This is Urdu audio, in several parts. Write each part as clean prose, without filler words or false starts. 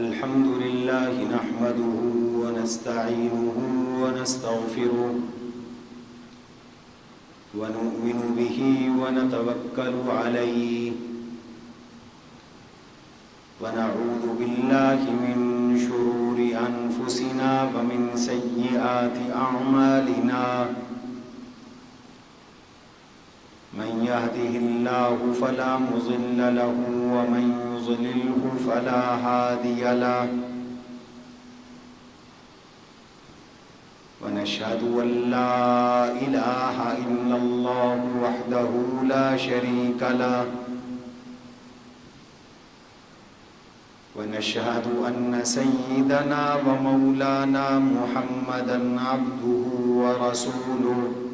الحمد لله نحمده ونستعينه ونستغفره ونؤمن به ونتوكل عليه ونعوذ بالله من شرور أنفسنا ومن سيئات أعمالنا من يهده الله فلا مضل له ومن يضلله فلا هادي له ونشهد أن لا إله إلا الله وحده لا شريك له ونشهد أن سيدنا ومولانا محمدا عبده ورسوله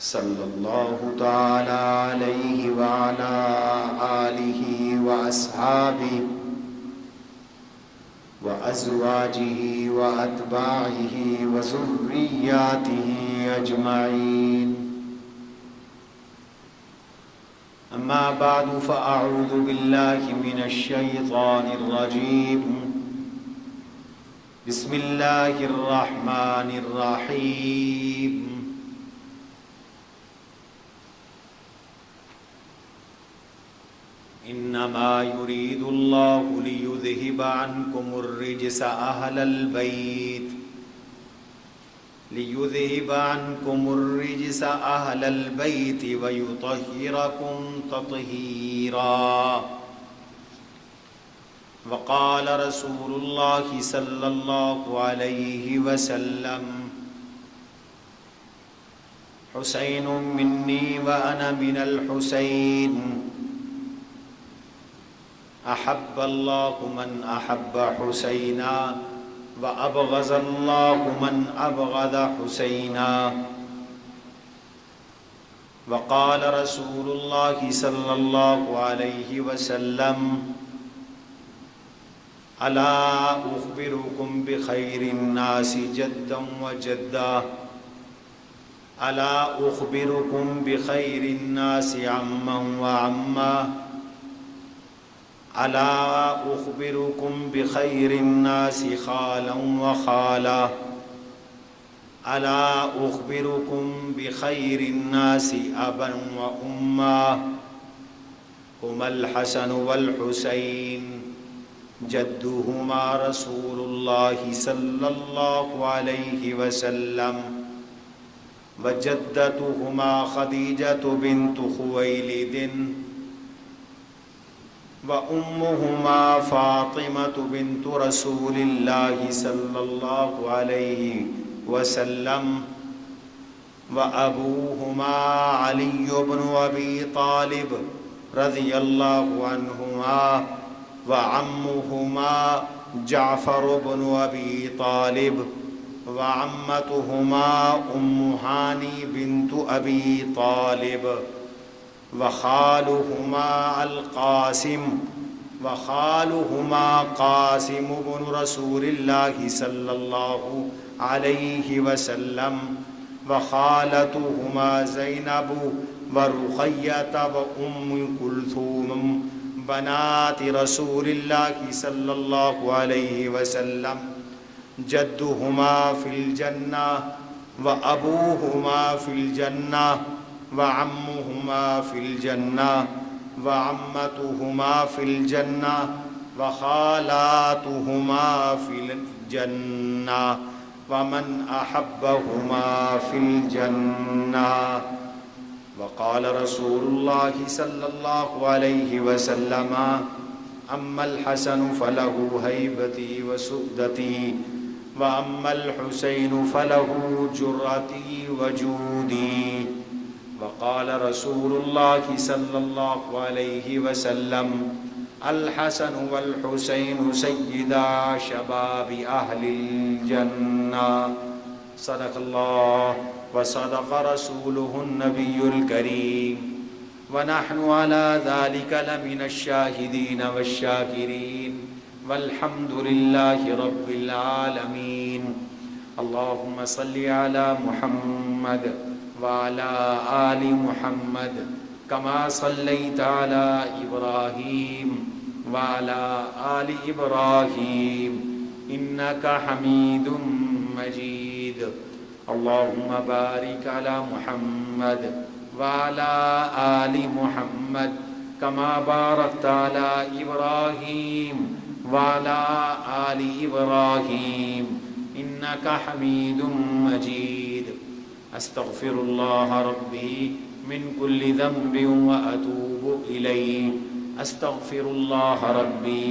صلى الله تعالى عليه وعلى آله وأصحابه وأزواجه وأتباعه وذرياته أجمعين أما بعد فأعوذ بالله من الشيطان الرجيم بسم الله الرحمن الرحيم إنما يريد الله ليذهب عنكم الرجس أهل البيت ويطهركم تطهيرا وقال رسول الله صلى الله عليه وسلم حسين مني وأنا من الحسين أحب الله من أحب حسينا وأبغض الله من أبغض حسينا وقال رسول الله صلى الله عليه وسلم ألا أخبركم بخير الناس جدا وجدا ألا أخبركم بخير الناس عما وعما ألا أخبركم بخير الناس خالا وخالا ألا أخبركم بخير الناس أبا وأما هما الحسن والحسين جدهما رسول الله صلى الله عليه وسلم وجدتهما خديجة بنت خويلد وأمهما فاطمة بنت رسول الله صلى الله عليه وسلم وأبوهما علي بن أبي طالب رضي الله عنهما وعمهما جعفر بن أبي طالب وعمتهما أم هاني بنت أبي طالب وخالهما قاسم بن رسول الله صلى الله عليه وسلم وخالتهما زينب ورقية وأم كلثوم بنات رسول الله صلى الله عليه وسلم جدهما في الجنة وأبوهما في الجنة وعمهما في الجنة وعمتهما في الجنة وخالاتهما في الجنة ومن أحبهما في الجنة وقال رسول الله صلى الله عليه وسلم أما الحسن فله هيبتي وسؤدتي وأما الحسين فله جرتي وجودي وقال رسول الله صلى الله عليه وسلم الحسن والحسين سيدا شباب أهل الجنة صدق الله وصدق رسوله النبي الكريم ونحن على ذلك لمن الشاهدين والشاكرين والحمد لله رب العالمين اللهم صل على محمد وعلى آل محمد كما صليت على إبراهيم وعلى آل إبراهيم إنك حميد مجيد اللهم بارك على محمد وعلى آل محمد كما باركت على إبراهيم وعلى آل إبراهيم إنك حميد مجيد أستغفر الله ربي من كل ذنب وأتوب إليه أستغفر الله ربي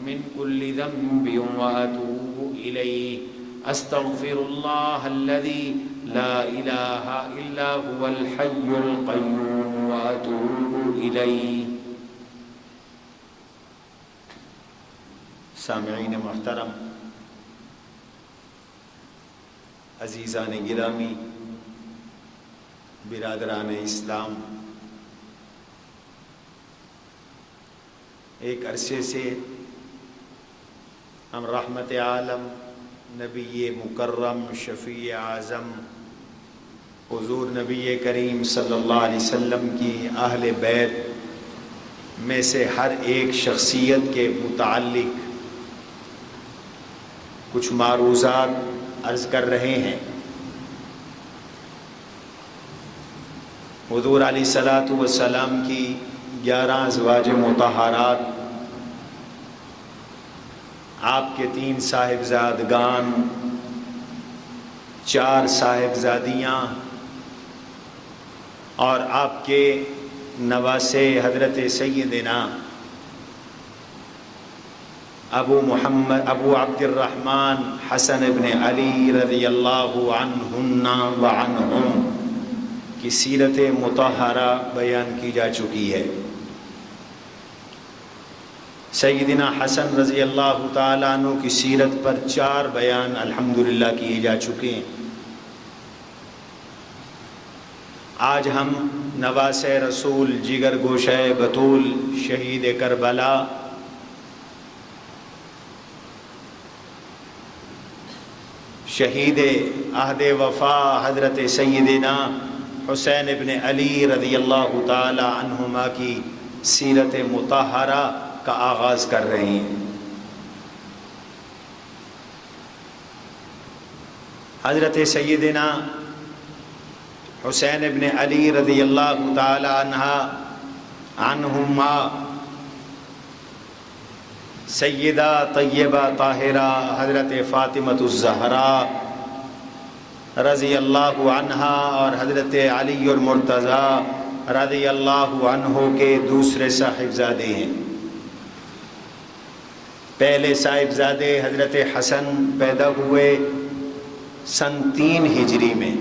من كل ذنب وأتوب إليه أستغفر الله الذي لا إله إلا هو الحي القيوم وأتوب إليه. سامعین محترم، عزیزان گرامی، برادران اسلام، ایک عرصے سے ہم رحمت عالم، نبی مکرم، شفیع اعظم حضور نبی کریم صلی اللہ علیہ وسلم کی اہل بیت میں سے ہر ایک شخصیت کے متعلق کچھ معروضات عرض کر رہے ہیں. حضور علیہ الصلاۃ والسلام کی 11 ازواج مطہرات، آپ کے 3 صاحبزادگان، 4 صاحبزادیاں اور آپ کے نواسے حضرت سیدنا ابو عبد الرحمن حسن ابن علی رضی اللہ عنہن و عنہم کی سیرت مطہرہ بیان کی جا چکی ہے. سیدنا حسن رضی اللہ تعالیٰ عنہ کی سیرت پر 4 بیان الحمدللہ کیے جا چکے ہیں. آج ہم نواسے رسول، جگر گوشہ بطول، شہید کربلا، شہید عہد وفا حضرت سیدنا حسین ابن علی رضی اللہ تعالی عنہما کی سیرت مطہرہ کا آغاز کر رہے ہیں. حضرت سیدنا حسین ابن علی رضی اللہ تعالی عنہما سیدہ طیبہ طاہرہ حضرت فاطمہ الزہراء رضی اللہ عنہا اور حضرت علی المرتضیٰ رضی اللہ عنہ کے دوسرے صاحبزادے ہیں. پہلے صاحبزادے حضرت حسن پیدا ہوئے سن 3 ہجری میں،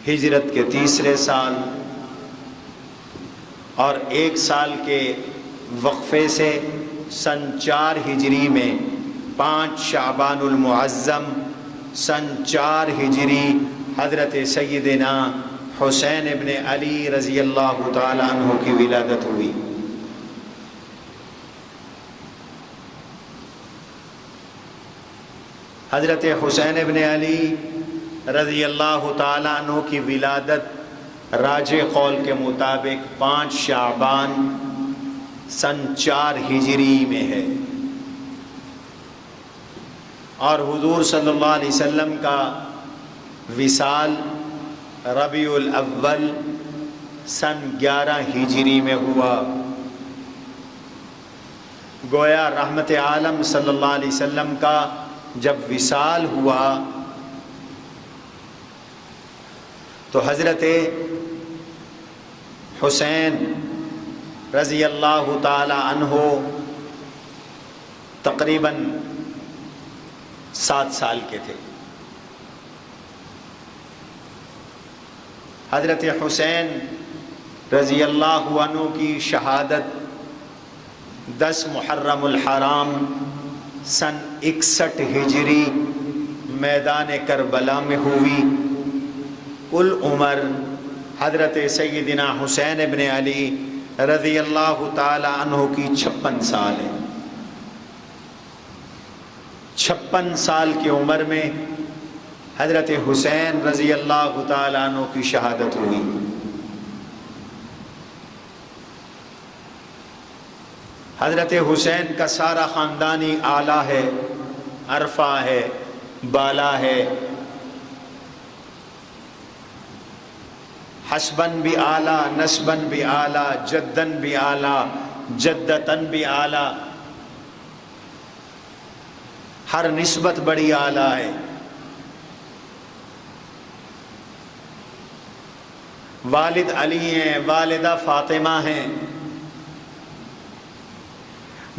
ہجرت کے 3 سال، اور 1 سال کے وقفے سے سن 4 ہجری میں 5 شعبان المعظم سن 4 ہجری حضرت سیدنا حسین ابن علی رضی اللہ تعالی عنہ کی ولادت ہوئی. حضرت حسین ابن علی رضی اللہ تعالی عنہ کی ولادت راجح قول کے مطابق 5 شعبان سن 4 ہجری میں ہے، اور حضور صلی اللہ علیہ وسلم کا وصال ربیع الاول سن 11 ہجری میں ہوا. گویا رحمت عالم صلی اللہ علیہ وسلم کا جب وصال ہوا تو حضرت حسین رضی اللہ تعالی عنہ تقریباً 7 سال کے تھے. حضرت حسین رضی اللہ عنہ کی شہادت 10 محرم الحرام سن 61 ہجری میدان کربلا میں ہوئی. کل عمر حضرت سیدنا حسین ابن علی رضی اللہ تعالی عنہ کی 56 سال ہے. 56 سال کی عمر میں حضرت حسین رضی اللہ تعالی عنہ کی شہادت ہوئی. حضرت حسین کا سارا خاندانی اعلیٰ ہے، عرفہ ہے، بالا ہے، حسباً بھی اعلیٰ، نسباً بھی اعلیٰ، جداً بھی اعلیٰ، جدتاً بھی اعلیٰ، ہر نسبت بڑی اعلیٰ ہے۔ والد علی ہیں، والدہ فاطمہ ہیں،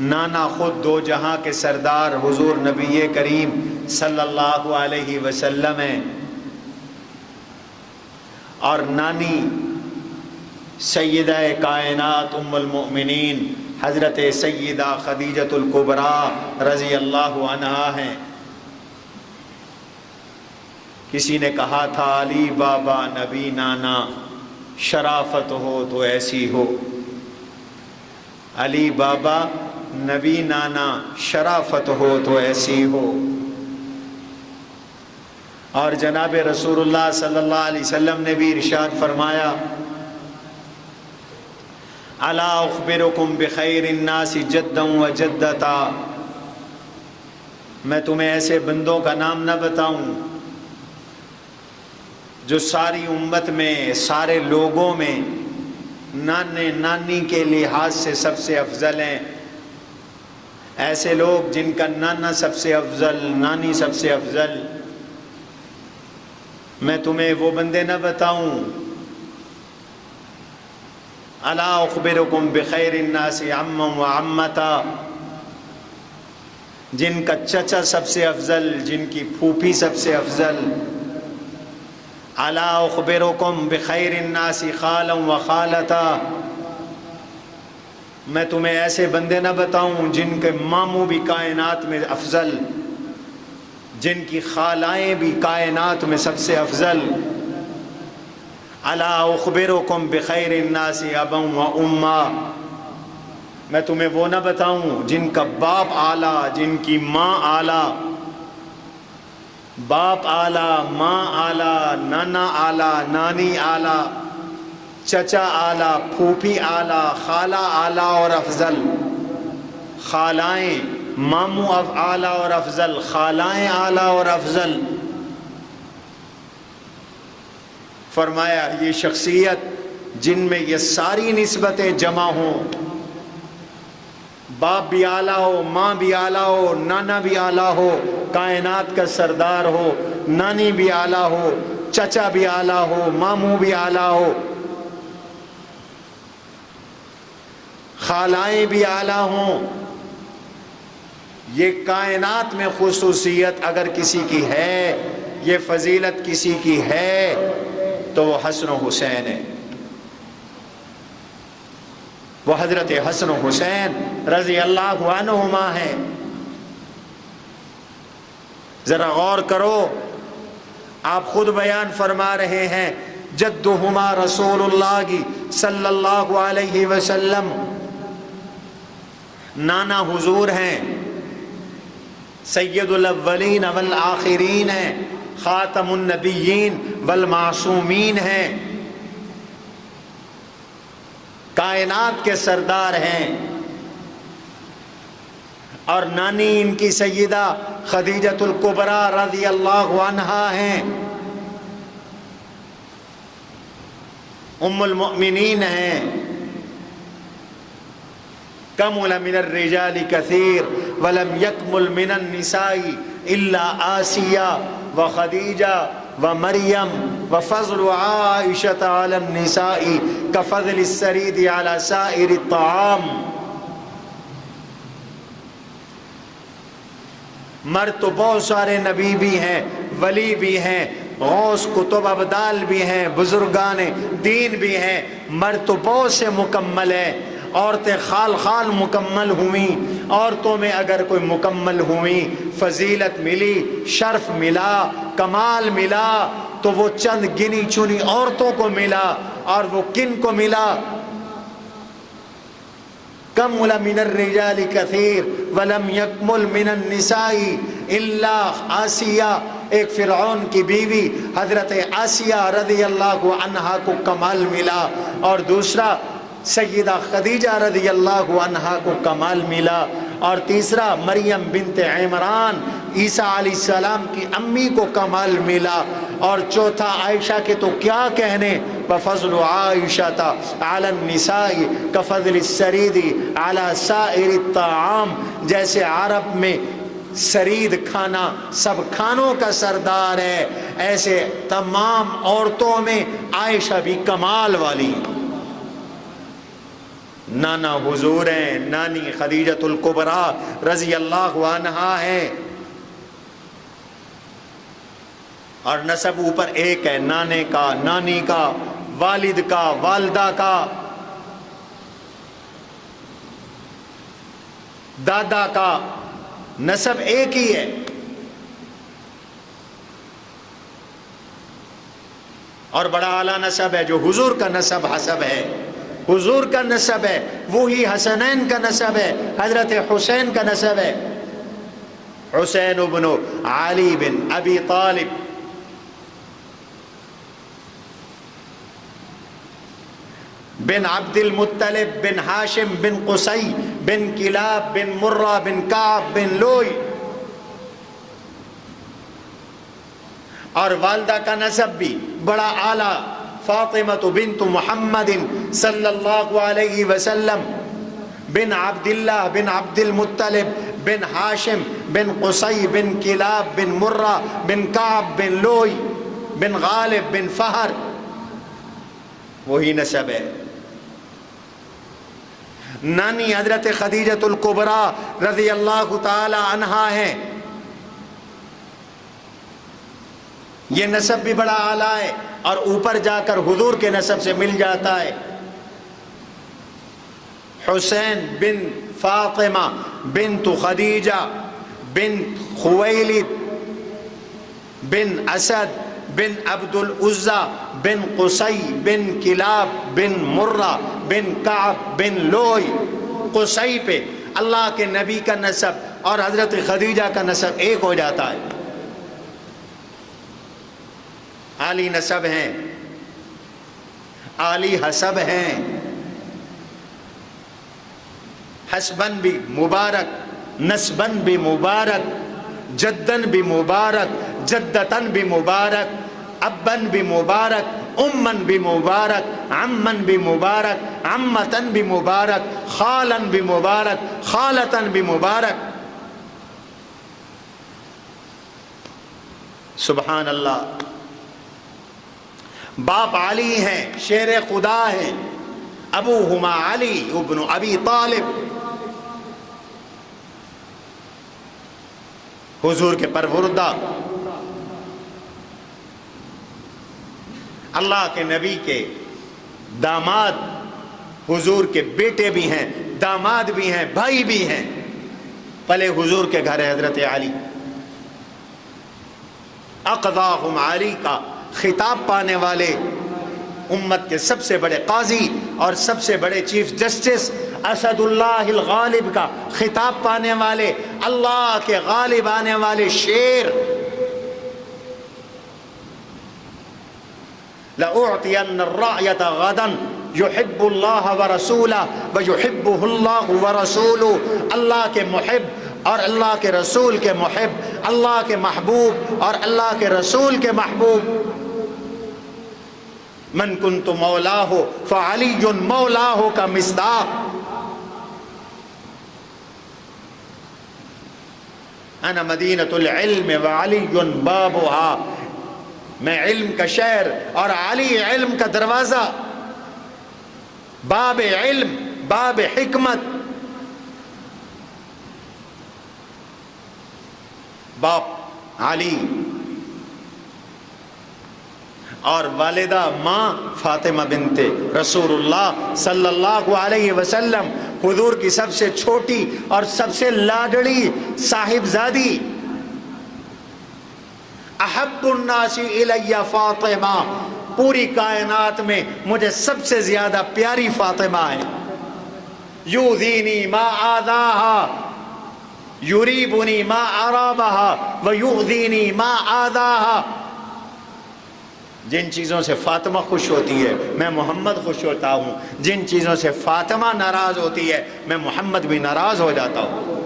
نانا خود دو جہاں کے سردار حضور نبی کریم صلی اللہ علیہ وسلم ہیں، اور نانی سیدہ کائنات ام المؤمنین حضرت سیدہ خدیجۃ الکبریٰ رضی اللہ عنہا ہیں۔ کسی نے کہا تھا علی بابا نبی نانا، شرافت ہو تو ایسی ہو۔ علی بابا نبی نانا، شرافت ہو تو ایسی ہو۔ اور جناب رسول اللہ صلی اللہ علیہ وسلم نے بھی ارشاد فرمایا، الا اخبرکم بخیر الناس جدا و جدتا، میں تمہیں ایسے بندوں کا نام نہ بتاؤں جو ساری امت میں، سارے لوگوں میں نانے نانی کے لحاظ سے سب سے افضل ہیں؟ ایسے لوگ جن کا نانا سب سے افضل، نانی سب سے افضل، میں تمہیں وہ بندے نہ بتاؤں؟ الا اخبرکم بخیر الناس عما و عمتا، جن کا چچا سب سے افضل، جن کی پھوپھی سب سے افضل۔ الا اخبرکم بخیر الناس خالا و خالتا، میں تمہیں ایسے بندے نہ بتاؤں جن کے ماموں بھی کائنات میں افضل، جن کی خالائیں بھی کائنات میں سب سے افضل۔ الا اخبرکم بخیر الناس ابا و اما، میں تمہیں وہ نہ بتاؤں جن کا باپ اعلیٰ، جن کی ماں اعلیٰ، باپ اعلیٰ، ماں اعلیٰ، نانا اعلیٰ، نانی اعلیٰ، چچا اعلیٰ، پھوپھی اعلیٰ، خالہ اعلیٰ اور افضل، خالائیں، ماموں اعلیٰ اور افضل، خالائیں اعلیٰ اور افضل۔ فرمایا یہ شخصیت جن میں یہ ساری نسبتیں جمع ہوں، باپ بھی اعلیٰ ہو، ماں بھی اعلیٰ ہو، نانا بھی اعلیٰ ہو، کائنات کا سردار ہو، نانی بھی اعلیٰ ہو، چچا بھی اعلیٰ ہو، ماموں بھی اعلیٰ ہو، خالائیں بھی اعلیٰ ہوں، یہ کائنات میں خصوصیت اگر کسی کی ہے، یہ فضیلت کسی کی ہے تو وہ حسن و حسین ہے، وہ حضرت حسن و حسین رضی اللہ عنہما ہیں۔ ذرا غور کرو، آپ خود بیان فرما رہے ہیں جدہما رسول اللہ صلی اللہ علیہ وسلم، نانا حضور ہیں، سید الاولین والآخرین ہیں، خاتم النبیین والمعصومین ہیں، کائنات کے سردار ہیں، اور نانی ان کی سیدہ خدیجۃ الکبریٰ رضی اللہ عنہا ہیں، ام المؤمنین ہیں۔ کمل من الرجال کثیر ولم یکمل من النساء الا آسیہ وخدیجہ ومریم وفضل عائشة على النساء كفضل السرید على سائر الطعام۔ مرد تو بہت سارے نبی بھی ہیں، ولی بھی ہیں، غوث کتب ابدال بھی ہیں، بزرگان دین بھی ہیں، مرد تو بہت سے مکمل ہیں، عورتیں خال خال مکمل ہوئیں، عورتوں میں اگر کوئی مکمل ہوئیں، فضیلت ملی، شرف ملا، کمال ملا، تو وہ چند گنی چنی عورتوں کو ملا، اور وہ کن کو ملا؟ کمل من الرجال کثیر ولم یکمل من النساء الا آسیہ، ایک فرعون کی بیوی حضرت آسیہ رضی اللہ عنہا کو کمال ملا، اور دوسرا سیدہ خدیجہ رضی اللہ عنہا کو کمال ملا، اور تیسرا مریم بنت عمران عیسیٰ علیہ السلام کی امی کو کمال ملا، اور چوتھا عائشہ کے تو کیا کہنے، وفضل عائشہ علی النساء کفضل السرید علی سائر الطعام، جیسے عرب میں سرید کھانا سب کھانوں کا سردار ہے، ایسے تمام عورتوں میں عائشہ بھی کمال والی۔ نانا حضور ہیں، نانی خدیجۃ الکبریٰ رضی اللہ عنہا ہیں، اور نسب اوپر ایک ہے، نانے کا، نانی کا، والد کا، والدہ کا، دادا کا، نسب ایک ہی ہے۔ اور بڑا اعلیٰ نسب ہے جو حضور کا نسب حسب ہے، حضور کا نسب ہے، وہی حسنین کا نسب ہے، حضرت حسین کا نسب ہے، حسین بن علی بن ابی طالب، بن عبد المطلب بن ہاشم بن قصی بن کلاب بن مرہ بن کعب بن لوئی۔ اور والدہ کا نسب بھی بڑا اعلیٰ، فاطمہ بنت محمد صلی اللہ علیہ وسلم بن عبد اللہ بن عبد المطلب بن ہاشم بن قصی بن کلاب بن مرہ بن کعب بن لوئی بن غالب بن فہر، وہی نسب ہے۔ نانی حضرت خدیجۃ الکبریٰ رضی اللہ تعالی عنہا ہیں، یہ نسب بھی بڑا اعلیٰ ہے، اور اوپر جا کر حضور کے نسب سے مل جاتا ہے۔ حسین بن فاطمہ بنت خدیجہ بنت خویلد بن اسد بن عبد العزیٰ بن قصی بن کلاب بن مرہ بن کعب بن لوئی۔ قصی پہ اللہ کے نبی کا نسب اور حضرت خدیجہ کا نسب ایک ہو جاتا ہے، عالی نسب ہیں، عالی حسب ہیں، حسبن بھی مبارک، نسبن بھی مبارک، جدن بھی مبارک، جدتن بھی مبارک، ابن بھی مبارک، امن بھی مبارک، عمن بھی مبارک، عمتن بھی مبارک، خالن بھی مبارک، خالتن بھی مبارک۔ سبحان اللہ۔ باپ علی ہیں، شیر خدا ہیں، ابوہما علی ابن ابی طالب، حضور کے پروردہ، اللہ کے نبی کے داماد، حضور کے بیٹے بھی ہیں، داماد بھی ہیں، بھائی بھی ہیں، پلے حضور کے گھر ہے حضرت علی۔ اقضاہم علی کا خطاب پانے والے، امت کے سب سے بڑے قاضی اور سب سے بڑے چیف جسٹس اسد اللہ الغالب کا خطاب پانے والے، اللہ کے غالب آنے والے شیر۔ لَأُعْطِيَنَّ الرَّعْيَةَ غَدًا يُحِبُّ اللَّهَ وَرَسُولَهُ وَيُحِبُّهُ اللَّهُ وَرَسُولُهُ، اللہ کے محب اور اللہ کے رسول کے محب، اللہ کے محبوب اور اللہ کے رسول کے محبوب۔ من کنت مولاہ فعلی مولاہ کا مصداق۔ انا مدینۃ العلم وعلی بابها، میں علم کا شہر اور علی علم کا دروازہ، باب علم، باب حکمت۔ باپ علی اور والدہ ماں فاطمہ بنت رسول اللہ صلی اللہ علیہ وسلم، حضور کی سب سے چھوٹی اور سب سے لاڈلی صاحبزادی۔ احب الناس الی فاطمہ، پوری کائنات میں مجھے سب سے زیادہ پیاری فاطمہ ہے۔ یؤذینی ما آذاہا یریبنی ما ارابہا ویؤذینی ما آذاہا۔ جن چیزوں سے فاطمہ خوش ہوتی ہے میں محمد خوش ہوتا ہوں، جن چیزوں سے فاطمہ ناراض ہوتی ہے میں محمد بھی ناراض ہو جاتا ہوں۔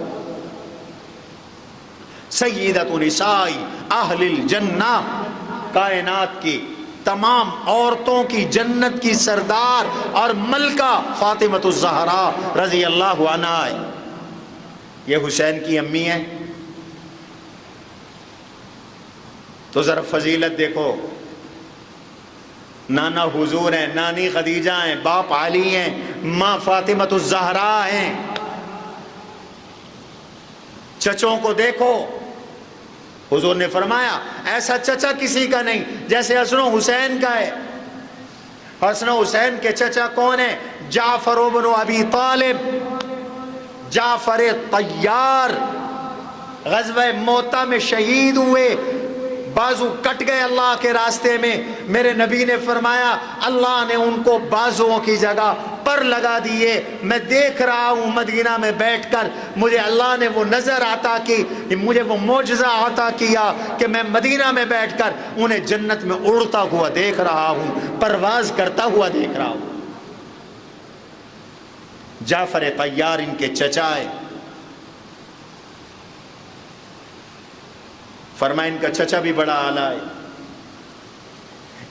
سیدۃ نساء اہل الجنہ، کائنات کی تمام عورتوں کی جنت کی سردار اور ملکہ فاطمۃ الزہرا رضی اللہ عنہا ہے۔ یہ حسین کی امی ہے، تو ذرا فضیلت دیکھو، نانا حضور ہیں، نانی خدیجہ ہیں، باپ علی ہیں، ماں فاطمۃ الزہرا ہیں۔ چچوں کو دیکھو، حضور نے فرمایا ایسا چچا کسی کا نہیں جیسے حسن و حسین کا ہے۔ حسن و حسین کے چچا کون ہیں؟ جعفر بن ابی طالب، جعفر طیار، غزوہ موتہ میں شہید ہوئے، بازو کٹ گئے اللہ کے راستے میں۔ میرے نبی نے فرمایا اللہ نے ان کو بازوؤں کی جگہ پر لگا دیے۔ میں دیکھ رہا ہوں مدینہ میں بیٹھ کر، مجھے اللہ نے وہ نظر عطا کی، مجھے وہ معجزہ عطا کیا کہ میں مدینہ میں بیٹھ کر انہیں جنت میں اڑتا ہوا دیکھ رہا ہوں، پرواز کرتا ہوا دیکھ رہا ہوں۔ جعفر طیار ان کے چچا ہے۔ فرمایا ان کا چچا بھی بڑا اعلیٰ ہے،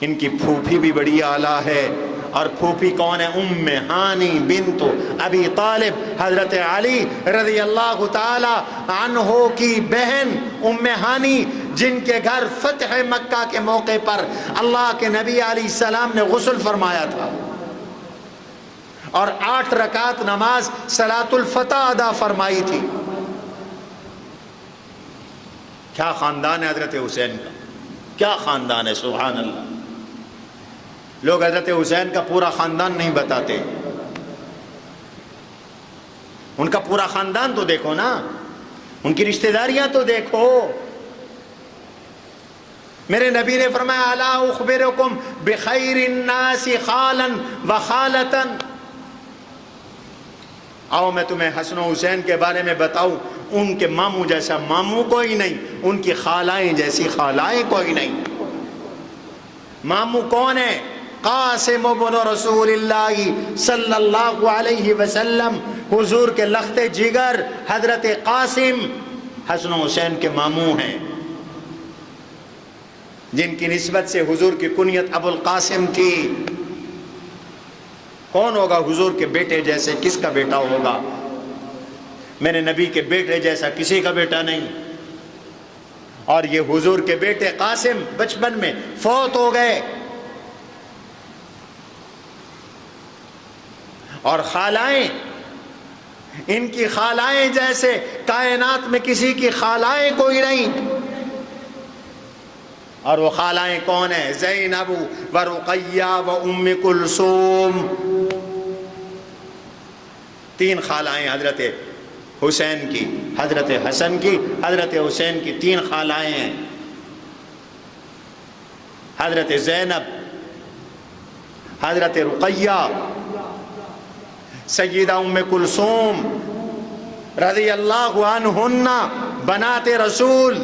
ان کی پھوپھی بھی بڑی اعلیٰ ہے۔ اور پھوپھی کون ہے؟ ام ہانی بنت ابی طالب، حضرت علی رضی اللہ تعالی عنہ کی بہن ام ہانی، جن کے گھر فتح مکہ کے موقع پر اللہ کے نبی علیہ السلام نے غسل فرمایا تھا اور 8 رکعت نماز صلاۃ الفتح ادا فرمائی تھی۔ کیا خاندان ہے حضرت حسین کا، کیا خاندان ہے، سبحان اللہ۔ لوگ حضرت حسین کا پورا خاندان نہیں بتاتے، ان کا پورا خاندان تو دیکھو نا، ان کی رشتہ داریاں تو دیکھو۔ میرے نبی نے فرمایا الا اخبرکم بخیر الناس خالا وخالۃ، آؤ میں تمہیں حسن و حسین کے بارے میں بتاؤں، ان کے ماموں جیسا ماموں کوئی نہیں، ان کی خالائیں جیسی خالائیں کوئی نہیں۔ ماموں کون ہے؟ قاسم بن رسول اللہ صلی اللہ علیہ وسلم، حضور کے لخت جگر حضرت قاسم حسن و حسین کے ماموں ہیں، جن کی نسبت سے حضور کی کنیت ابو القاسم تھی۔ کون ہوگا حضور کے بیٹے جیسے؟ کس کا بیٹا ہوگا؟ میرے نبی کے بیٹے جیسا کسی کا بیٹا نہیں۔ اور یہ حضور کے بیٹے قاسم بچپن میں فوت ہو گئے، اور خالائیں ان کی خالائیں جیسے کائنات میں کسی کی خالائیں کوئی نہیں۔ اور وہ خالائیں کون ہیں؟ زینب و رقیہ و ام کلثوم، 3 خالائیں حضرت حسین کی، حضرت حسن کی، حضرت حسین کی 3 خالائیں ہیں۔ حضرت زینب، حضرت رقیہ، سیدہ ام کلثوم رضی اللہ عنہن بنات رسول۔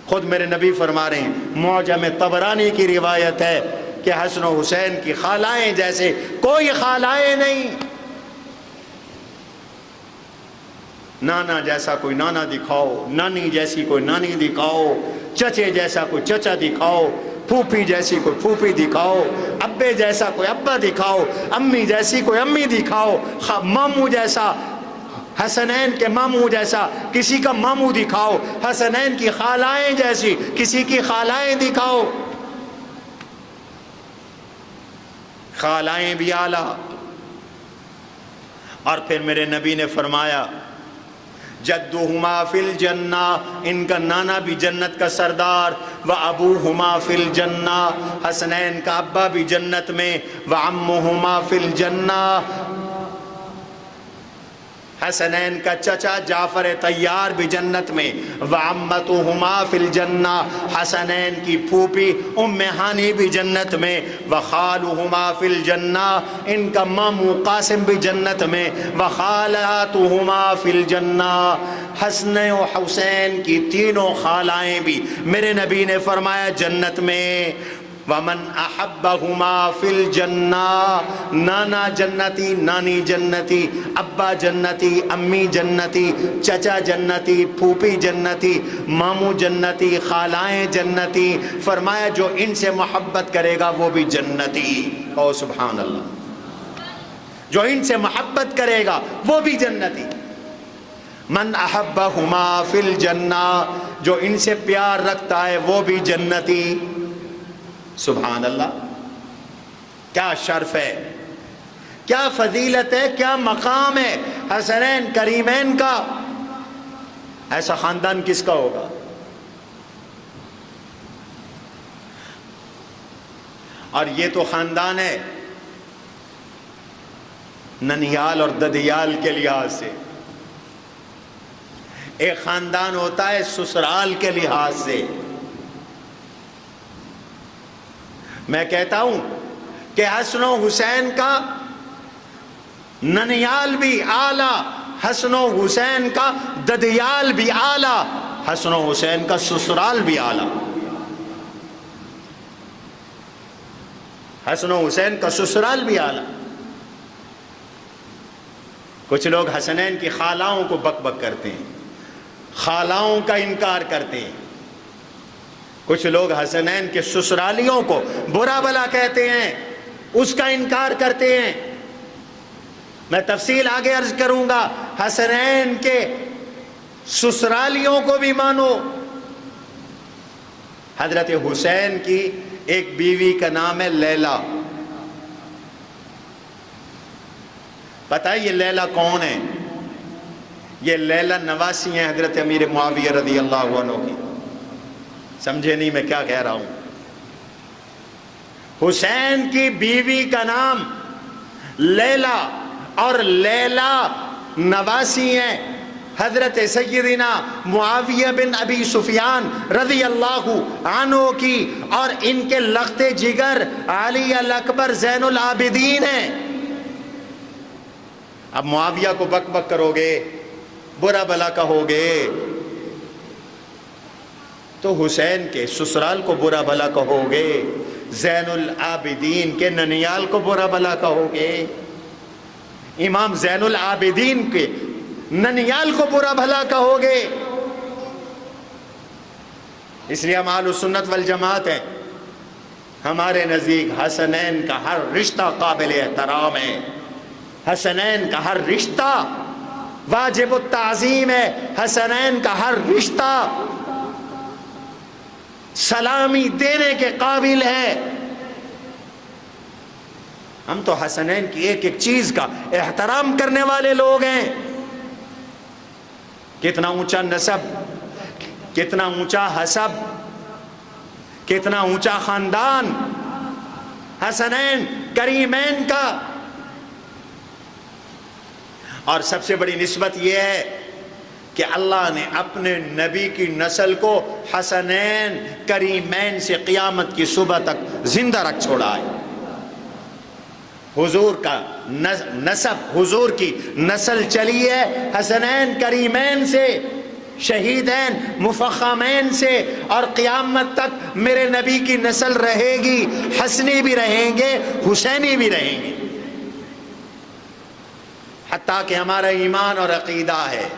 خود میرے نبی فرما رہے ہیں، معجم طبرانی کی روایت ہے کہ حسن و حسین کی خالائیں جیسے کوئی خالائیں نہیں۔ نانا جیسا کوئی نانا دکھاؤ، نانی جیسی کوئی نانی دکھاؤ، چچے جیسا کوئی چچا دکھاؤ، پھوپھی جیسی کوئی پھوپھی دکھاؤ، ابے جیسا کوئی ابا دکھاؤ، امی جیسی کوئی امی دکھاؤ، ماموں جیسا، حسنین کے ماموں جیسا کسی کا ماموں دکھاؤ، حسنین کی خالائیں جیسی کسی کی خالائیں دکھاؤ، خالائیں بھی اعلیٰ۔ اور پھر میرے نبی نے فرمایا جدہما فی الجنہ، ان کا نانا بھی جنت کا سردار، و ابوہما فی الجنہ، حسنین کا ابا بھی جنت میں، و عمہما فی الجنہ، حسنین کا چچا جعفر طیار بھی جنت میں، وعمتہما فی الجنہ، حسنین کی پھوپھی ام ہانی بھی جنت میں، وخالہما فی الجنہ، ان کا ماموں قاسم بھی جنت میں، وخالاتہما فی الجنہ، حسن و حسین کی 3 خالائیں بھی میرے نبی نے فرمایا جنت میں۔ ومن احبہما فی الجنہ، نانا جنتی، نانی جنتی، ابا جنتی، امی جنتی، چچا جنتی، پھوپھی جنتی، ماموں جنتی، خالائیں جنتی، فرمایا جو ان سے محبت کرے گا وہ بھی جنتی۔ او سبحان اللہ، جو ان سے محبت کرے گا وہ بھی جنتی۔ من احبہما فی الجنہ، جو ان سے پیار رکھتا ہے وہ بھی جنتی۔ سبحان اللہ، کیا شرف ہے، کیا فضیلت ہے، کیا مقام ہے حسنین کریمین کا۔ ایسا خاندان کس کا ہوگا؟ اور یہ تو خاندان ہے ننیال اور ددیال کے لحاظ سے، ایک خاندان ہوتا ہے سسرال کے لحاظ سے۔ میں کہتا ہوں کہ حسن و حسین کا ننیال بھی اعلیٰ، حسن و حسین کا ددیال بھی اعلیٰ، حسن و حسین کا سسرال بھی اعلیٰ۔ حسن و حسین کا سسرال بھی اعلیٰ۔ کچھ لوگ حسنین کی خالاؤں کو بک بک کرتے ہیں، خالاؤں کا انکار کرتے ہیں۔ کچھ لوگ حسنین کے سسرالیوں کو برا بلا کہتے ہیں، اس کا انکار کرتے ہیں۔ میں تفصیل آگے عرض کروں گا۔ حسنین کے سسرالیوں کو بھی مانو۔ حضرت حسین کی ایک بیوی کا نام ہے لیلا۔ پتہ ہے یہ لیلا کون ہے؟ یہ لیلا نواسی ہیں حضرت امیر معاویہ رضی اللہ عنہ کی۔ سمجھے نہیں میں کیا کہہ رہا ہوں؟ حسین کی بیوی کا نام لیلا، اور لیلا نواسی ہیں حضرت سیدنا معاویہ بن ابی سفیان رضی اللہ عنہ کی، اور ان کے لخت جگر علی الاکبر زین العابدین ہیں۔ اب معاویہ کو بک بک کرو گے، برا بلا کہو گے، تو حسین کے سسرال کو برا بلا کہو گے، زین العابدین کے ننیال کو برا بلا کہو گے، امام زین العابدین کے ننیال کو برا بھلا کہو گے۔ اس لیے ہم اہل سنت والجماعت ہیں، ہمارے نزدیک حسنین کا ہر رشتہ قابل احترام ہے، حسنین کا ہر رشتہ واجب التعظیم ہے، حسنین کا ہر رشتہ سلامی دینے کے قابل ہے۔ ہم تو حسنین کی ایک ایک چیز کا احترام کرنے والے لوگ ہیں۔ کتنا اونچا نسب، کتنا اونچا حسب، کتنا اونچا خاندان حسنین کریمین کا۔ اور سب سے بڑی نسبت یہ ہے کہ اللہ نے اپنے نبی کی نسل کو حسنین کریمین سے قیامت کی صبح تک زندہ رکھ چھوڑا ہے۔ حضور کا نسب، حضور کی نسل چلی ہے حسنین کریمین سے، شہیدین مفخمین سے، اور قیامت تک میرے نبی کی نسل رہے گی، حسنی بھی رہیں گے، حسینی بھی رہیں گے، حتیٰ کہ ہمارا ایمان اور عقیدہ ہے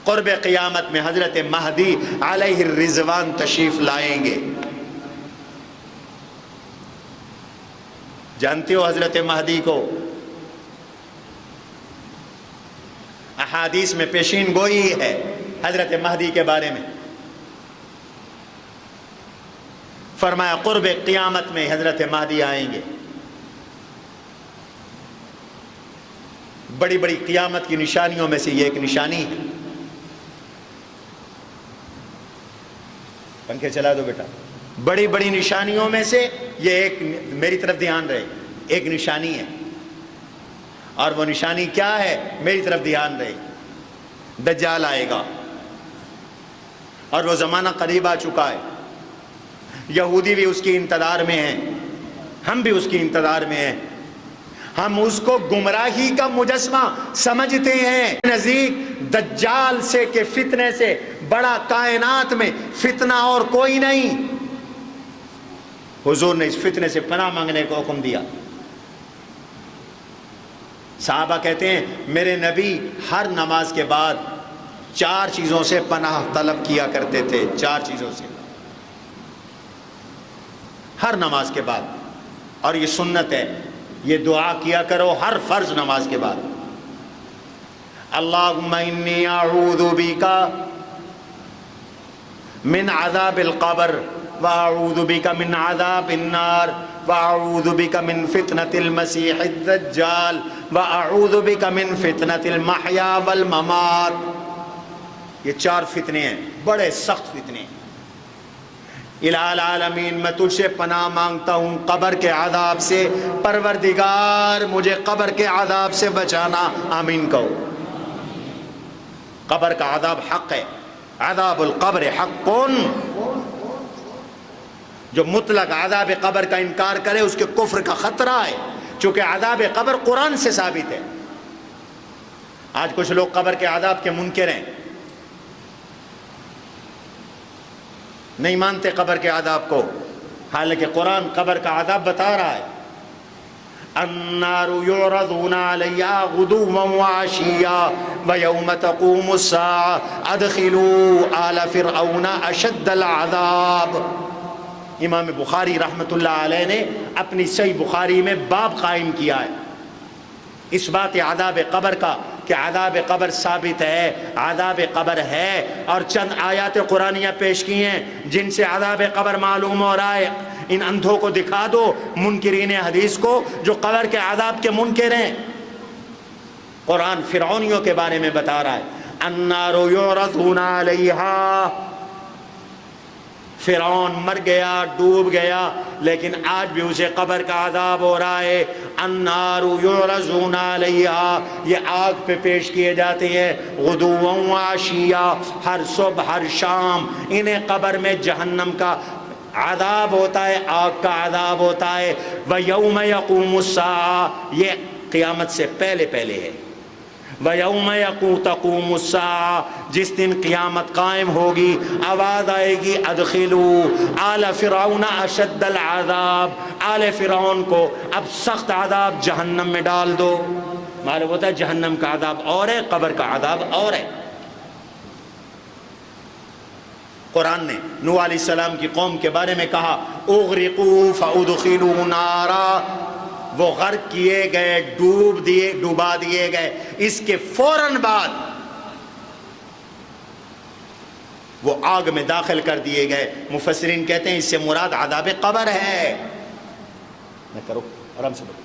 قرب قیامت میں حضرت مہدی علیہ الرضوان تشریف لائیں گے۔ جانتے ہو حضرت مہدی کو؟ احادیث میں پیشین گوئی ہے حضرت مہدی کے بارے میں۔ فرمایا قرب قیامت میں حضرت مہدی آئیں گے۔ بڑی بڑی قیامت کی نشانیوں میں سے یہ ایک نشانی ہے۔ پنکھے چلا دو بیٹا۔ بڑی بڑی نشانیوں میں سے یہ ایک، میری طرف دھیان رہے، ایک نشانی ہے۔ اور وہ نشانی کیا ہے؟ میری طرف دھیان رہے، دجال آئے گا، اور وہ زمانہ قریب آ چکا ہے۔ یہودی بھی اس کی انتظار میں ہیں، ہم بھی اس کی انتظار میں ہیں۔ ہم اس کو گمراہی کا مجسمہ سمجھتے ہیں۔ نزدیک دجال سے کہ فتنے سے بڑا کائنات میں فتنہ اور کوئی نہیں۔ حضور نے اس فتنے سے پناہ مانگنے کو حکم دیا۔ صحابہ کہتے ہیں میرے نبی ہر نماز کے بعد 4 چیزوں سے پناہ طلب کیا کرتے تھے، 4 چیزوں سے ہر نماز کے بعد، اور یہ سنت ہے، یہ دعا کیا کرو ہر فرض نماز کے بعد۔ اللہم انی اعوذ بک من عذاب القبر واعوذ بک من عذاب النار واعوذ بک من فتنة المسیح الدجال واعوذ بک من فتنة المحیا والممات۔ یہ 4 فتنے ہیں، بڑے سخت فتنے ہیں۔ الہ العالمین میں تجھ سے پناہ مانگتا ہوں قبر کے عذاب سے، پروردگار مجھے قبر کے عذاب سے بچانا، آمین کہو۔ قبر کا عذاب حق ہے، عذاب القبر حق، جو مطلق عذاب قبر کا انکار کرے اس کے کفر کا خطرہ ہے، چونکہ عذاب قبر قرآن سے ثابت ہے۔ آج کچھ لوگ قبر کے عذاب کے منکر ہیں، نہیں مانتے قبر کے عذاب کو، حالانکہ قرآن قبر کا عذاب بتا رہا ہے۔ النار یعرضون علیہا غدوا وعشیا ویوم تقوم الساعة ادخلوا آل فرعون اشد العذاب۔ امام بخاری رحمۃ اللہ علیہ نے اپنی صحیح بخاری میں باب قائم کیا ہے اس بات عذاب قبر کا، کہ عذاب قبر ثابت ہے، عذاب قبر ہے، اور چند آیات قرآنیہ پیش کی ہیں جن سے عذاب قبر معلوم ہو رہا ہے۔ ان اندھوں کو دکھا دو منکرین حدیث کو جو قبر کے عذاب کے منکر ہیں۔ قرآن فرعونیوں کے بارے میں بتا رہا ہے، النار یعرضون علیہا، فرعون مر گیا، ڈوب گیا، لیکن آج بھی اسے قبر کا عذاب ہو رہا ہے۔ النار یعرضون علیہا، یہ آگ پہ پیش کیے جاتے ہیں، غدوا وعشیا، ہر صبح ہر شام انہیں قبر میں جہنم کا عذاب ہوتا ہے، آگ کا عذاب ہوتا ہے۔ وَيَوْمَ يَقُومُ السَّاعَةُ، یہ قیامت سے پہلے پہلے ہے۔ وَيَوْمَ تَقُومُ السَّاعَةُ، جس دن قیامت قائم ہوگی آواز آئے گی ادخلوا آل فرعون اشد العذاب، آل فرعون کو اب سخت عذاب جہنم میں ڈال دو۔ معلوم ہوتا ہے جہنم کا عذاب اور ہے، قبر کا عذاب اور ہے۔ قرآن نے نوح علیہ السلام کی قوم کے بارے میں کہا اغرقوا فادخلوا نارا، وہ غرق کیے گئے، ڈوبا دیے گئے، اس کے فوراً بعد وہ آگ میں داخل کر دیے گئے۔ مفسرین کہتے ہیں اس سے مراد عذاب قبر ہے۔ نہ کرو آرام سے بولو،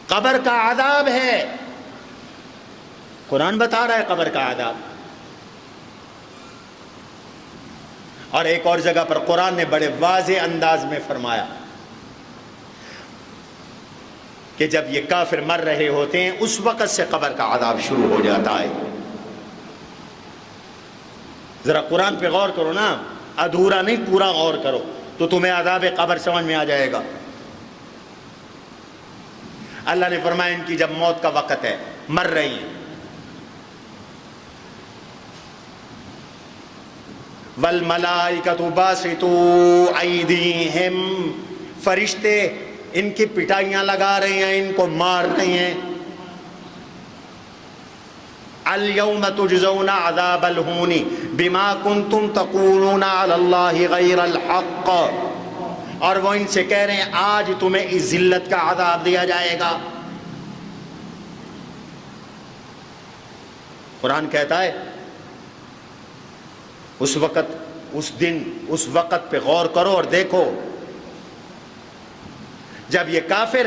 قبر کا عذاب ہے، قرآن بتا رہا ہے قبر کا عذاب۔ اور ایک اور جگہ پر قرآن نے بڑے واضح انداز میں فرمایا کہ جب یہ کافر مر رہے ہوتے ہیں اس وقت سے قبر کا عذاب شروع ہو جاتا ہے۔ ذرا قرآن پہ غور کرو نا، ادھورا نہیں پورا غور کرو تو تمہیں عذاب قبر سمجھ میں آ جائے گا۔ اللہ نے فرمایا ان کی جب موت کا وقت ہے، مر رہی ہیں، وَالْمَلَائِكَةُ بَاسِطُو أَيْدِيهِمْ، فرشتے ان کی پٹائیاں لگا رہے ہیں، ان کو مار رہے ہیں۔ الْيَوْمَ تُجْزَوْنَ عَذَابَ الْهُونِ بِمَا كُنْتُمْ تَقُولُونَ عَلَى اللَّهِ غَيْرَ الْحَقِّ، اور وہ ان سے کہہ رہے ہیں آج تمہیں اس ذلت کا عذاب دیا جائے گا۔ قرآن کہتا ہے اس وقت، اس دن، اس وقت پہ غور کرو اور دیکھو جب یہ کافر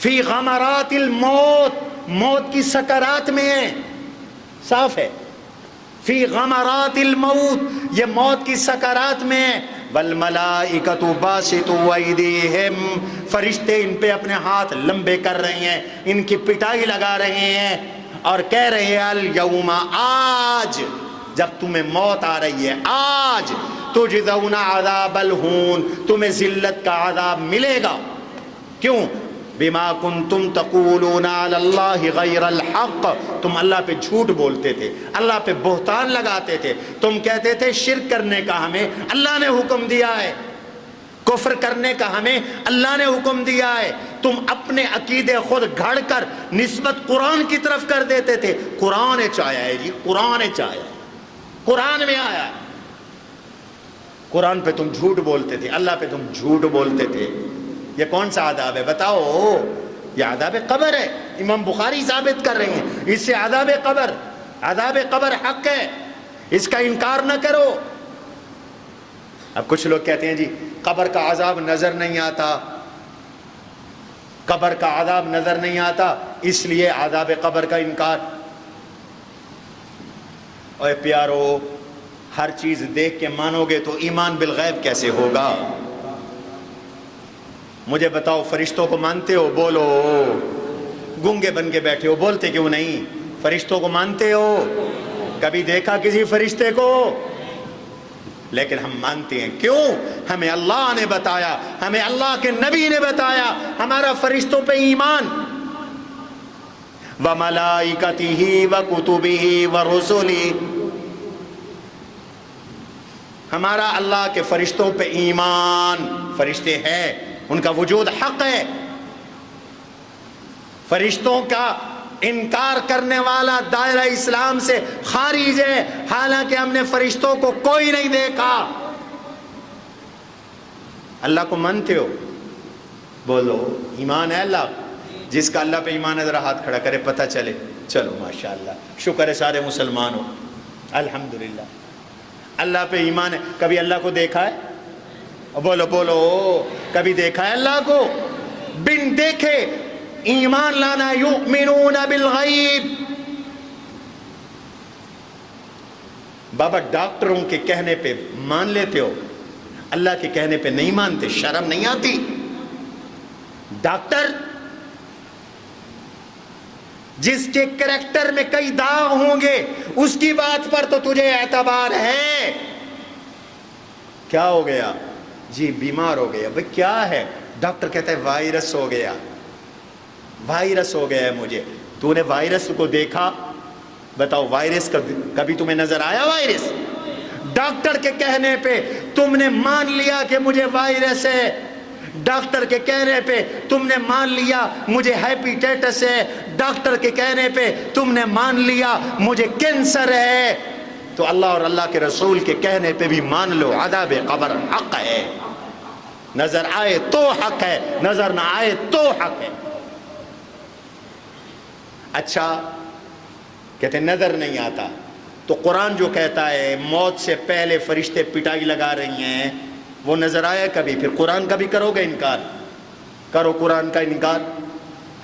فی غمرات الموت، موت کی سکرات میں ہیں، صاف ہے فی غمرات الموت، یہ موت کی سکرات میں ہیں۔ والملائکۃ باسطوا ایدیہم، فرشتے ان پہ اپنے ہاتھ لمبے کر رہے ہیں، ان کی پٹائی لگا رہے ہیں اور کہہ رہے ہیں الیوم، آج جب تمہیں موت آ رہی ہے، آج تجزون عذاب الہون، تمہیں ذلت کا عذاب ملے گا۔ کیوں؟ بما کنتم تقولون علی اللہ غیر الحق، تم اللہ پہ جھوٹ بولتے تھے، اللہ پہ بہتان لگاتے تھے، تم کہتے تھے شرک کرنے کا ہمیں اللہ نے حکم دیا ہے، کفر کرنے کا ہمیں اللہ نے حکم دیا ہے، تم اپنے عقیدے خود گھڑ کر نسبت قرآن کی طرف کر دیتے تھے۔ قرآن چاہیا ہے جی، قرآن چاہیا ہے، قرآن میں آیا ہے، قرآن پہ تم جھوٹ بولتے تھے، اللہ پہ تم جھوٹ بولتے تھے۔ یہ کون سا عذاب ہے بتاؤ؟ یہ عذاب قبر ہے، امام بخاری ثابت کر رہے ہیں اس سے عذاب قبر، عذاب قبر حق ہے، اس کا انکار نہ کرو۔ اب کچھ لوگ کہتے ہیں جی قبر کا عذاب نظر نہیں آتا، قبر کا عذاب نظر نہیں آتا اس لیے عذاب قبر کا انکار۔ اے پیارو، ہر چیز دیکھ کے مانو گے تو ایمان بالغیب کیسے ہوگا؟ مجھے بتاؤ، فرشتوں کو مانتے ہو؟ بولو، گونگے بن کے بیٹھے ہو، بولتے کیوں نہیں؟ فرشتوں کو مانتے ہو؟ کبھی دیکھا کسی فرشتے کو؟ لیکن ہم مانتے ہیں، کیوں؟ ہمیں اللہ نے بتایا، ہمیں اللہ کے نبی نے بتایا، ہمارا فرشتوں پہ ایمان۔ وَمَلَائِكَتِهِ وَكُتُبِهِ وَرُسُلِهِ، ہمارا اللہ کے فرشتوں پہ ایمان، فرشتے ہیں، ان کا وجود حق ہے۔ فرشتوں کا انکار کرنے والا دائرہ اسلام سے خارج ہے، حالانکہ ہم نے فرشتوں کو کوئی نہیں دیکھا۔ اللہ کو مانتے ہو؟ بولو، ایمان ہے اللہ؟ جس کا اللہ پہ ایمان ہے ذرا ہاتھ کھڑا کرے، پتہ چلے۔ چلو ماشاءاللہ، شکر ہے سارے مسلمان ہو، الحمدللہ اللہ پہ ایمان ہے۔ کبھی اللہ کو دیکھا ہے؟ بولو بولو، کبھی دیکھا ہے اللہ کو؟ بن دیکھے ایمان لانا، یؤمنون بالغیب۔ بابا ڈاکٹروں کے کہنے پہ مان لیتے ہو، اللہ کے کہنے پہ نہیں مانتے؟ شرم نہیں آتی؟ ڈاکٹر جس کے کریکٹر میں کئی داغ ہوں گے اس کی بات پر تو تجھے اعتبار ہے۔ کیا ہو گیا جی؟ بیمار ہو گیا۔ بھئی کیا ہے؟ ڈاکٹر کہتا ہے وائرس ہو گیا، وائرس ہو گیا ہے مجھے۔ تو نے وائرس کو دیکھا؟ بتاؤ، وائرس کبھی تمہیں نظر آیا وائرس؟ ڈاکٹر کے کہنے پہ تم نے مان لیا کہ مجھے وائرس ہے، ڈاکٹر کے کہنے پہ تم نے مان لیا مجھے ہیپیٹائٹس ہے، ڈاکٹر کے کہنے پہ تم نے مان لیا مجھے کینسر ہے، تو اللہ اور اللہ کے رسول کے کہنے پہ بھی مان لو، عذاب قبر حق ہے۔ نظر آئے تو حق ہے، نظر نہ آئے تو حق ہے۔ اچھا، کہتے نظر نہیں آتا، تو قرآن جو کہتا ہے موت سے پہلے فرشتے پٹائی لگا رہی ہیں، وہ نظر آیا کبھی؟ پھر قرآن کا بھی کرو گے انکار؟ کرو قرآن کا انکار،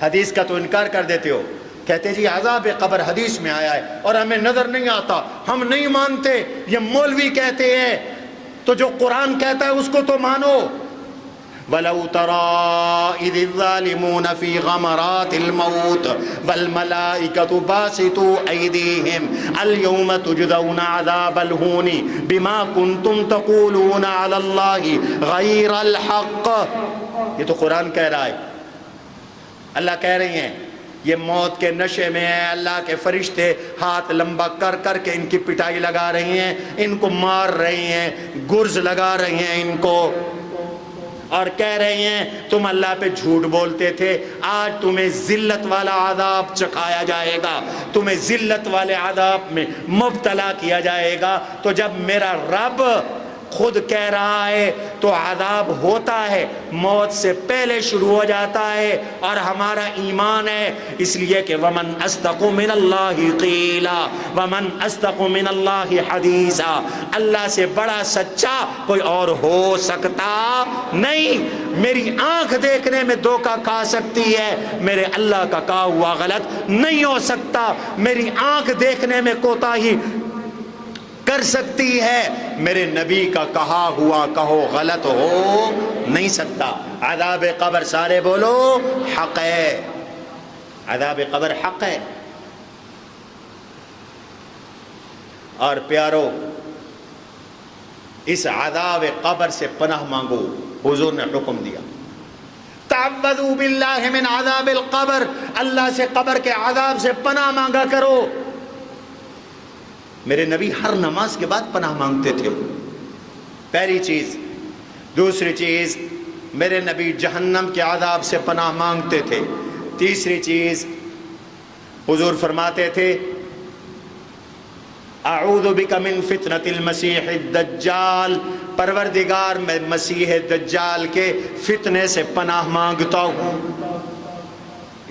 حدیث کا تو انکار کر دیتے ہو۔ کہتے جی عذاب قبر حدیث میں آیا ہے اور ہمیں نظر نہیں آتا، ہم نہیں مانتے، یہ مولوی کہتے ہیں، تو جو قرآن کہتا ہے اس کو تو مانو۔ وَلَوْ تَرَىٰ إِذِ الظَّالِمُونَ فِي غَمَرَاتِ الْمَوْتِ وَالْمَلَائِكَةُ بَاسِطُو أَيْدِيهِمْ الْيَوْمَ تُجْزَوْنَ عَذَابَ الْهُونِ بِمَا كُنْتُمْ تَقُولُونَ عَلَى اللَّهِ غَيْرَ الْحَقِّ۔ یہ تو قرآن کہہ رہا ہے، اللہ کہہ رہی ہیں یہ موت کے نشے میں ہے، اللہ کے فرشتے ہاتھ لمبا کر کر کے ان کی پٹائی لگا رہی ہیں، ان کو مار رہی ہیں، گرز لگا رہی ہیں ان کو، اور کہہ رہی ہیں تم اللہ پہ جھوٹ بولتے تھے، آج تمہیں ذلت والا عذاب چکھایا جائے گا، تمہیں ذلت والے عذاب میں مبتلا کیا جائے گا۔ تو جب میرا رب خود کہہ رہا ہے تو عذاب ہوتا ہے، موت سے پہلے شروع ہو جاتا ہے، اور ہمارا ایمان ہے اس لیے کہ وَمَنْ أَصْدَقُ مِنَ اللَّهِ قِيلًا وَمَنْ أَصْدَقُ مِنَ اللَّهِ حَدِيثًا۔ اللہ سے بڑا سچا کوئی اور ہو سکتا نہیں۔ میری آنکھ دیکھنے میں دھوکہ کھا سکتی ہے، میرے اللہ کا کہا ہوا غلط نہیں ہو سکتا۔ میری آنکھ دیکھنے میں کوتاہی کر سکتی ہے، میرے نبی کا کہا ہوا کہو غلط ہو نہیں سکتا۔ عذاب قبر سارے بولو حق ہے، عذاب قبر حق ہے۔ اور پیارو، اس عذاب قبر سے پناہ مانگو، حضور نے حکم دیا۔ تعوذوا باللہ من عذاب القبر، اللہ سے قبر کے عذاب سے پناہ مانگا کرو۔ میرے نبی ہر نماز کے بعد پناہ مانگتے تھے، پہلی چیز۔ دوسری چیز، میرے نبی جہنم کے عذاب سے پناہ مانگتے تھے۔ تیسری چیز، حضور فرماتے تھے اعوذ بک من فتنۃ المسیح الدجال، پروردگار میں مسیح دجال کے فتنے سے پناہ مانگتا ہوں۔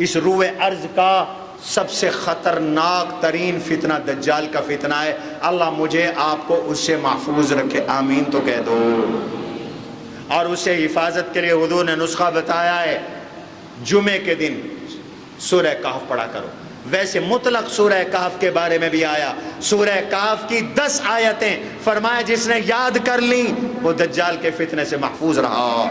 اس روئے ارض کا سب سے خطرناک ترین فتنہ دجال کا فتنہ ہے، اللہ مجھے آپ کو اس سے محفوظ رکھے، آمین تو کہہ دو۔ اور اس سے حفاظت کے لیے حضور نے نسخہ بتایا ہے، جمعے کے دن سورہ کہف پڑھا کرو۔ ویسے مطلق سورہ کہف کے بارے میں بھی آیا، سورہ کہف کی 10 آیتیں، فرمایا جس نے یاد کر لی وہ دجال کے فتنے سے محفوظ رہا۔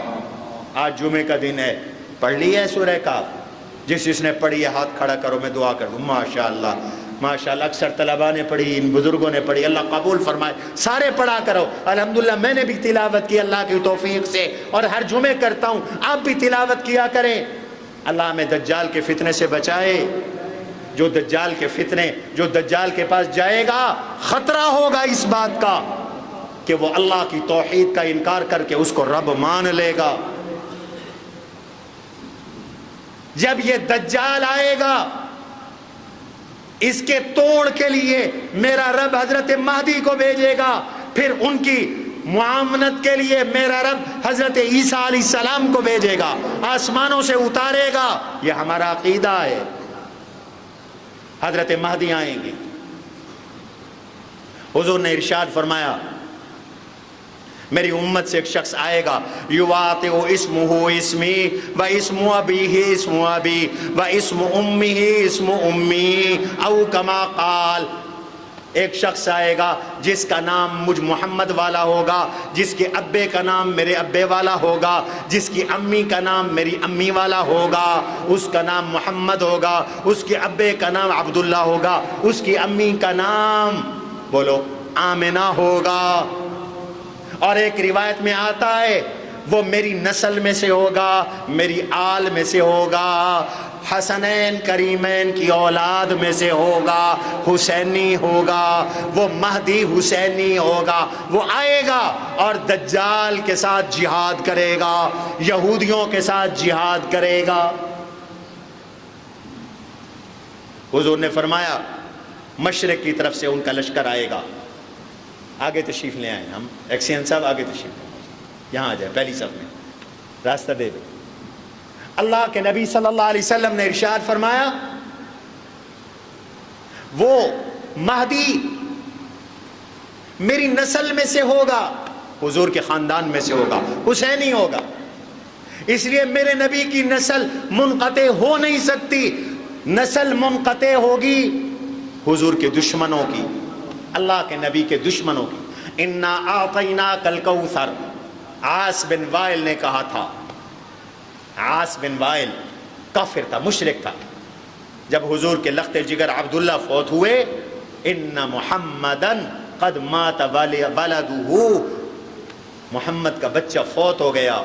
آج جمعے کا دن ہے، پڑھ لی ہے سورہ کہف؟ جس نے پڑھی ہے ہاتھ کھڑا کرو، میں دعا کر دوں۔ ماشاءاللہ ماشاءاللہ، اکثر طلباء نے پڑھی، ان بزرگوں نے پڑھی، اللہ قبول فرمائے، سارے پڑھا کرو۔ الحمدللہ میں نے بھی تلاوت کی اللہ کی توفیق سے، اور ہر جمعے کرتا ہوں، آپ بھی تلاوت کیا کریں۔ اللہ ہمیں دجال کے فتنے سے بچائے۔ جو دجال کے فتنے، جو دجال کے پاس جائے گا، خطرہ ہوگا اس بات کا کہ وہ اللہ کی توحید کا انکار کر کے اس کو رب مان لے گا۔ جب یہ دجال آئے گا، اس کے توڑ کے لیے میرا رب حضرت مہدی کو بھیجے گا، پھر ان کی معاونت کے لیے میرا رب حضرت عیسیٰ علیہ السلام کو بھیجے گا، آسمانوں سے اتارے گا۔ یہ ہمارا عقیدہ ہے۔ حضرت مہدی آئیں گے، حضور نے ارشاد فرمایا میری امت سے ایک شخص آئے گا، یواطئ اسمہ اسمی و اسم ابیہ اسم ابی و اسم امہ اسم امی او کما قال۔ ایک شخص آئے گا جس کا نام مجھ محمد والا ہوگا، جس کے ابے کا نام میرے ابے والا ہوگا، جس کی امی کا نام میری امی والا ہوگا، اس کا نام محمد ہوگا، اس کے ابے کا نام عبداللہ ہوگا، اس کی امی کا نام بولو آمنہ ہوگا۔ اور ایک روایت میں آتا ہے وہ میری نسل میں سے ہوگا، میری آل میں سے ہوگا، حسنین کریمین کی اولاد میں سے ہوگا، حسینی ہوگا، وہ مہدی حسینی ہوگا۔ وہ آئے گا اور دجال کے ساتھ جہاد کرے گا، یہودیوں کے ساتھ جہاد کرے گا۔ حضور نے فرمایا مشرق کی طرف سے ان کا لشکر آئے گا۔ آگے تشریف لے آئیں، ہم ایکسین صاحب آگے تشریف لیں، یہاں آ جائے پہلی صف میں، راستہ دے دیں۔ اللہ کے نبی صلی اللہ علیہ وسلم نے ارشاد فرمایا وہ مہدی میری نسل میں سے ہوگا، حضور کے خاندان میں سے ہوگا، حسینی ہوگا۔ اس لیے میرے نبی کی نسل منقطع ہو نہیں سکتی۔ نسل منقطع ہوگی حضور کے دشمنوں کی، اللہ کے نبی کے دشمنوں کی۔ انا اعطیناک الکوثر، عاص بن وائل نے کہا تھا۔ عاص بن وائل کافر تھا، مشرک تھا۔ جب حضور کے لخت جگر عبداللہ فوت ہوئے، ان محمدن قد مات ولدہ، محمد کا بچہ فوت ہو گیا،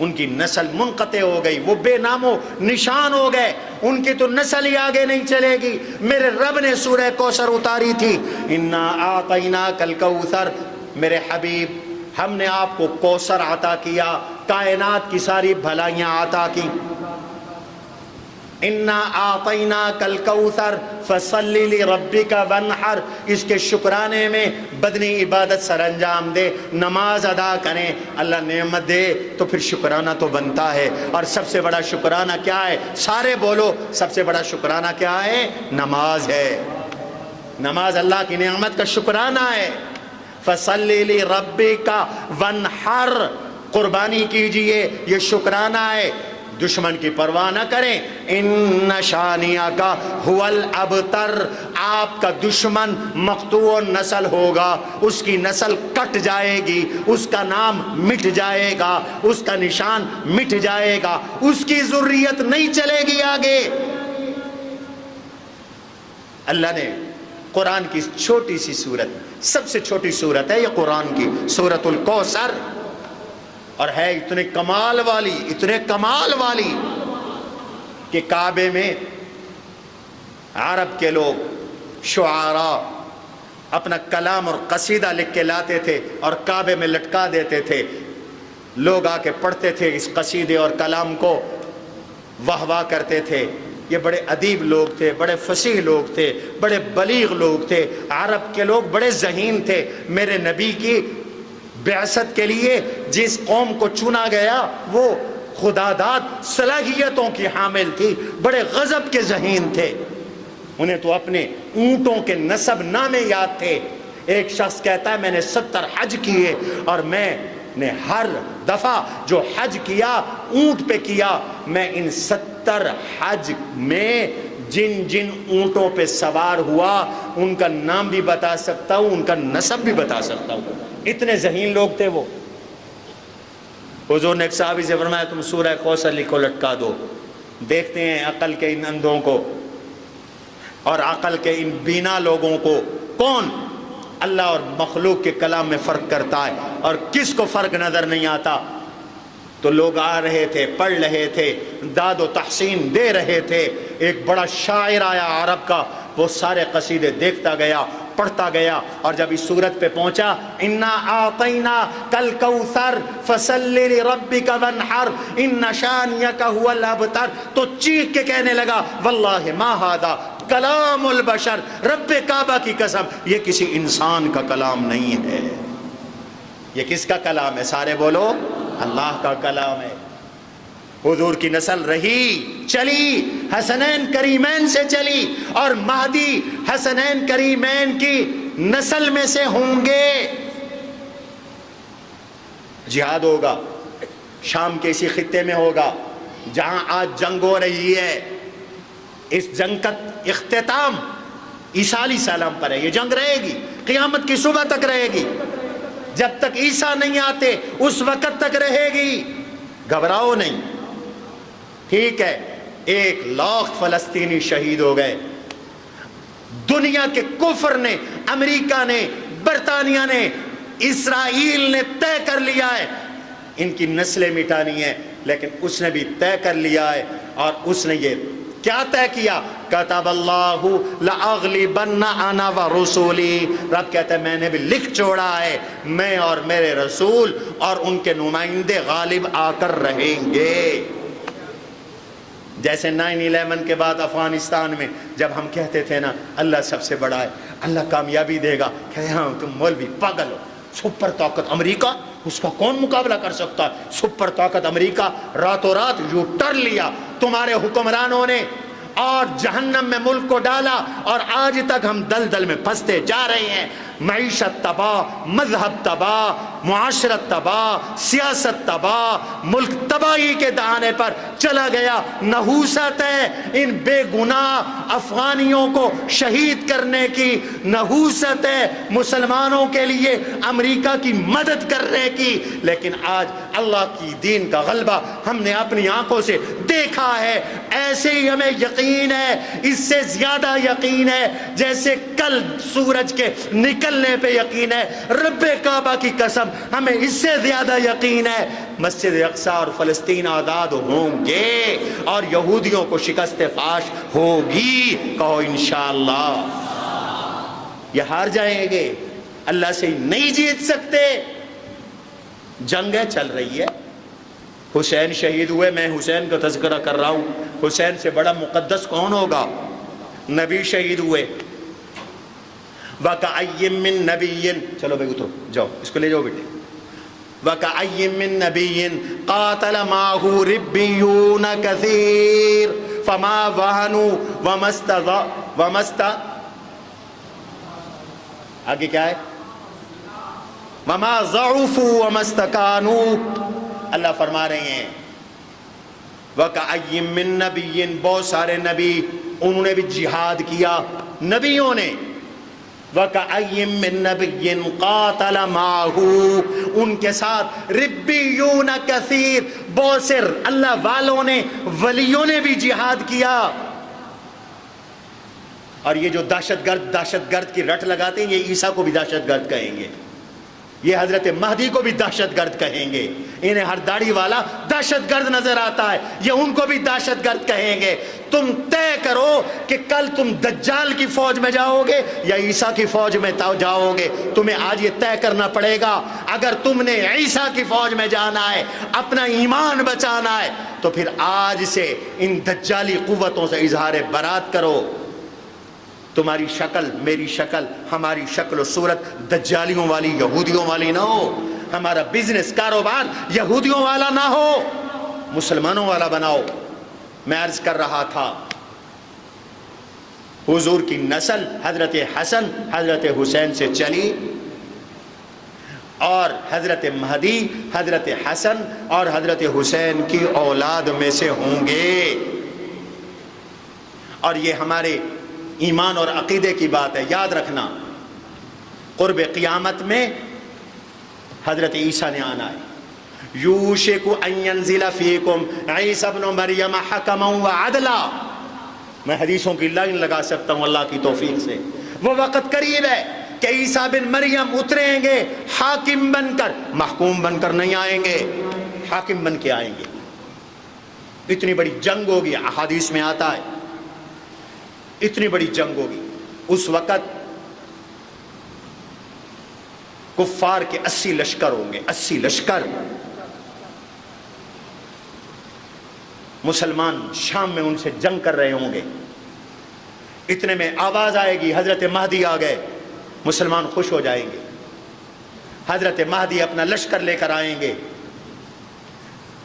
ان کی نسل منقطع ہو گئی، وہ بے نام و نشان ہو گئے، ان کی تو نسل ہی آگے نہیں چلے گی۔ میرے رب نے سورہ کوثر اتاری تھی، انا اعطیناک الکوثر، میرے حبیب ہم نے آپ کو کوثر عطا کیا، کائنات کی ساری بھلائیاں عطا کی۔ انا اعطیناک الکوثر فصلی لربک وانحر، اس کے شکرانے میں بدنی عبادت سر انجام دے، نماز ادا کریں۔ اللہ نعمت دے تو پھر شکرانہ تو بنتا ہے، اور سب سے بڑا شکرانہ کیا ہے؟ سارے بولو، سب سے بڑا شکرانہ کیا ہے؟ نماز ہے۔ نماز اللہ کی نعمت کا شکرانہ ہے۔ فصلی لربک وانحر، قربانی کیجئے، یہ شکرانہ ہے۔ دشمن کی پرواہ نہ کریں، ان شانیہ کا هو الابتر، آپ کا دشمن مقطوع نسل ہوگا، اس کی نسل کٹ جائے گی، اس کا نام مٹ جائے گا، اس کا نشان مٹ جائے گا، اس کی ذریت نہیں چلے گی آگے۔ اللہ نے قرآن کی چھوٹی سی سورت، سب سے چھوٹی سورت ہے یہ قرآن کی، سورۃ الکوثر، اور ہے اتنے کمال والی کہ کعبے میں عرب کے لوگ شعراء اپنا کلام اور قصیدہ لکھ کے لاتے تھے اور کعبے میں لٹکا دیتے تھے. لوگ آ کے پڑھتے تھے اس قصیدے اور کلام کو، واہ واہ کرتے تھے. یہ بڑے ادیب لوگ تھے، بڑے فصیح لوگ تھے، بڑے بلیغ لوگ تھے. عرب کے لوگ بڑے ذہین تھے. میرے نبی کی بعثت کے لیے جس قوم کو چنا گیا وہ خدا داد صلاحیتوں کی حامل تھی، بڑے غضب کے ذہین تھے. انہیں تو اپنے اونٹوں کے نسب نامے یاد تھے. ایک شخص کہتا ہے میں نے 70 حج کیے اور میں نے ہر دفعہ جو حج کیا اونٹ پہ کیا. میں ان 70 حج میں جن جن اونٹوں پہ سوار ہوا ان کا نام بھی بتا سکتا ہوں، ان کا نسب بھی بتا سکتا ہوں. اتنے ذہین لوگ تھے وہ. حضور نے ایک صحابی سے فرمایا تم سورہ کوثر لکھو، لٹکا دو. دیکھتے ہیں عقل کے ان اندھوں کو اور عقل کے ان بینا لوگوں کو کون اللہ اور مخلوق کے کلام میں فرق کرتا ہے اور کس کو فرق نظر نہیں آتا. تو لوگ آ رہے تھے، پڑھ رہے تھے، داد و تحسین دے رہے تھے. ایک بڑا شاعر آیا عرب کا، وہ سارے قصیدے دیکھتا گیا، پڑھتا گیا، اور جب اس صورت پہ پہنچا انا اعطینا کل کوثر فصلی لربک وانحر ان شانیک هو الابتر، تو چیخ کے کہنے لگا واللہ ما ھذا کلام البشر، رب کعبہ کی قسم یہ کسی انسان کا کلام نہیں ہے. یہ کس کا کلام ہے؟ سارے بولو اللہ کا کلام ہے. حضور کی نسل رہی، چلی، حسنین کریمین سے چلی، اور مہدی حسنین کریمین کی نسل میں سے ہوں گے. جہاد ہوگا شام کے اسی خطے میں ہوگا جہاں آج جنگ ہو رہی ہے. اس جنگ کا اختتام عیسیٰ علیہ السلام پر ہے. یہ جنگ رہے گی قیامت کی صبح تک رہے گی. جب تک عیسیٰ نہیں آتے اس وقت تک رہے گی. گھبراؤ نہیں. ٹھیک ہے 1,00,000 فلسطینی شہید ہو گئے. دنیا کے کفر نے، امریکہ نے، برطانیہ نے، اسرائیل نے طے کر لیا ہے ان کی نسلیں مٹانی ہیں، لیکن اس نے بھی طے کر لیا ہے. اور اس نے یہ کیا طے کیا؟ کتب اللہ لاغلبن انا ورسولی. رب کہتا ہے میں نے بھی لکھ چھوڑا ہے میں اور میرے رسول اور ان کے نمائندے غالب آ کر رہیں گے. جیسے 9/11 کے بعد افغانستان میں جب ہم کہتے تھے نا اللہ سب سے بڑا ہے، اللہ کامیابی دے گا، کہتے ہاں تم مولوی پاگل ہو، سپر طاقت امریکہ، اس کا کون مقابلہ کر سکتا ہے؟ سپر طاقت امریکہ راتوں رات یو ٹرن لیا تمہارے حکمرانوں نے اور جہنم میں ملک کو ڈالا، اور آج تک ہم دلدل میں پھنستے جا رہے ہیں. معیشت تباہ، مذہب تباہ، معاشرت تباہ، سیاست تباہ، ملک تباہی کے دہانے پر چلا گیا. نحوست ہے ان بے گناہ افغانیوں کو شہید کرنے کی، نحوست ہے مسلمانوں کے لیے امریکہ کی مدد کرنے کی. لیکن آج اللہ کی دین کا غلبہ ہم نے اپنی آنکھوں سے دیکھا ہے. ایسے ہی ہمیں یقین ہے، اس سے زیادہ یقین ہے جیسے کل سورج کے نکلنے پہ یقین ہے. رب کعبہ کی قسم ہمیں اس سے زیادہ یقین ہے مسجد اقصی اور فلسطین آزاد ہوں گے اور یہودیوں کو شکست فاش ہوگی. کہو انشاءاللہ. یہ ہار جائیں گے، اللہ سے نہیں جیت سکتے. جنگیں چل رہی ہے. حسین شہید ہوئے، میں حسین کا تذکرہ کر رہا ہوں. حسین سے بڑا مقدس کون ہوگا؟ نبی شہید ہوئے. وَكَأَيٍّ مِّن نَبِيٍّ، چلو بھائی اترو جاؤ، اس کو لے جاؤ بیٹے. وَكَأَيٍّ مِّن نَبِيٍّ قَاتَلَ مَعَهُ رِبِّيُّونَ كَثِيرٌ فَمَا وَهَنُوا وَمَا آگے کیا ہے؟ وَمَا ضَعُفُوا وَمَا اسْتَكَانُوا. اللہ فرما رہے ہیں وَكَأَيٍّ مِّن نَبِيٍّ، بہت سارے نبی انہوں نے بھی جہاد کیا. نبیوں نے وَكَأَيٍّ مِّن نَبِيٍّ قَاتَلَ مَعَهُ، ان کے ساتھ ربیون کثیر، بہت سے اللہ والوں نے، ولیوں نے بھی جہاد کیا. اور یہ جو دہشت گرد کی رٹ لگاتے ہیں یہ عیسیٰ کو بھی دہشت گرد کہیں گے. یہ حضرت مہدی کو بھی دہشت گرد کہیں گے، انہیں ہر داڑھی والا دہشت گرد نظر آتا ہے، یہ ان کو بھی دہشت گرد کہیں گے۔ تم طے کرو کہ کل تم دجال کی فوج میں جاؤ گے یا عیسیٰ کی فوج میں جاؤ گے، تمہیں آج یہ طے کرنا پڑے گا۔ اگر تم نے عیسیٰ کی فوج میں جانا ہے، اپنا ایمان بچانا ہے، تو پھر آج سے ان دجالی قوتوں سے اظہار برات کرو۔ تمہاری شکل، میری شکل، ہماری شکل و صورت دجالیوں والی، یہودیوں والی نہ ہو، ہمارا بزنس، کاروبار یہودیوں والا نہ ہو، مسلمانوں والا بناؤ۔ میں عرض کر رہا تھا حضور کی نسل حضرت حسن حضرت حسین سے چلی، اور حضرت مہدی حضرت حسن اور حضرت حسین کی اولاد میں سے ہوں گے، اور یہ ہمارے ایمان اور عقیدے کی بات ہے۔ یاد رکھنا قرب قیامت میں حضرت عیسیٰ نے آنا ہے۔ یوشک ان ینزل فیکم عیسی ابن مریم حکما وعدلا، میں حدیثوں کی لائن لگا سکتا ہوں اللہ کی توفیق سے۔ وہ وقت قریب ہے کہ عیسیٰ بن مریم اتریں گے حاکم بن کر، محکوم بن کر نہیں آئیں گے، حاکم بن کے آئیں گے۔ اتنی بڑی جنگ ہوگی، احادیث میں آتا ہے اتنی بڑی جنگ ہوگی۔ اس وقت کفار کے 80 لشکر ہوں گے، 80 لشکر۔ مسلمان شام میں ان سے جنگ کر رہے ہوں گے، اتنے میں آواز آئے گی حضرت مہدی آ گئے، مسلمان خوش ہو جائیں گے۔ حضرت مہدی اپنا لشکر لے کر آئیں گے،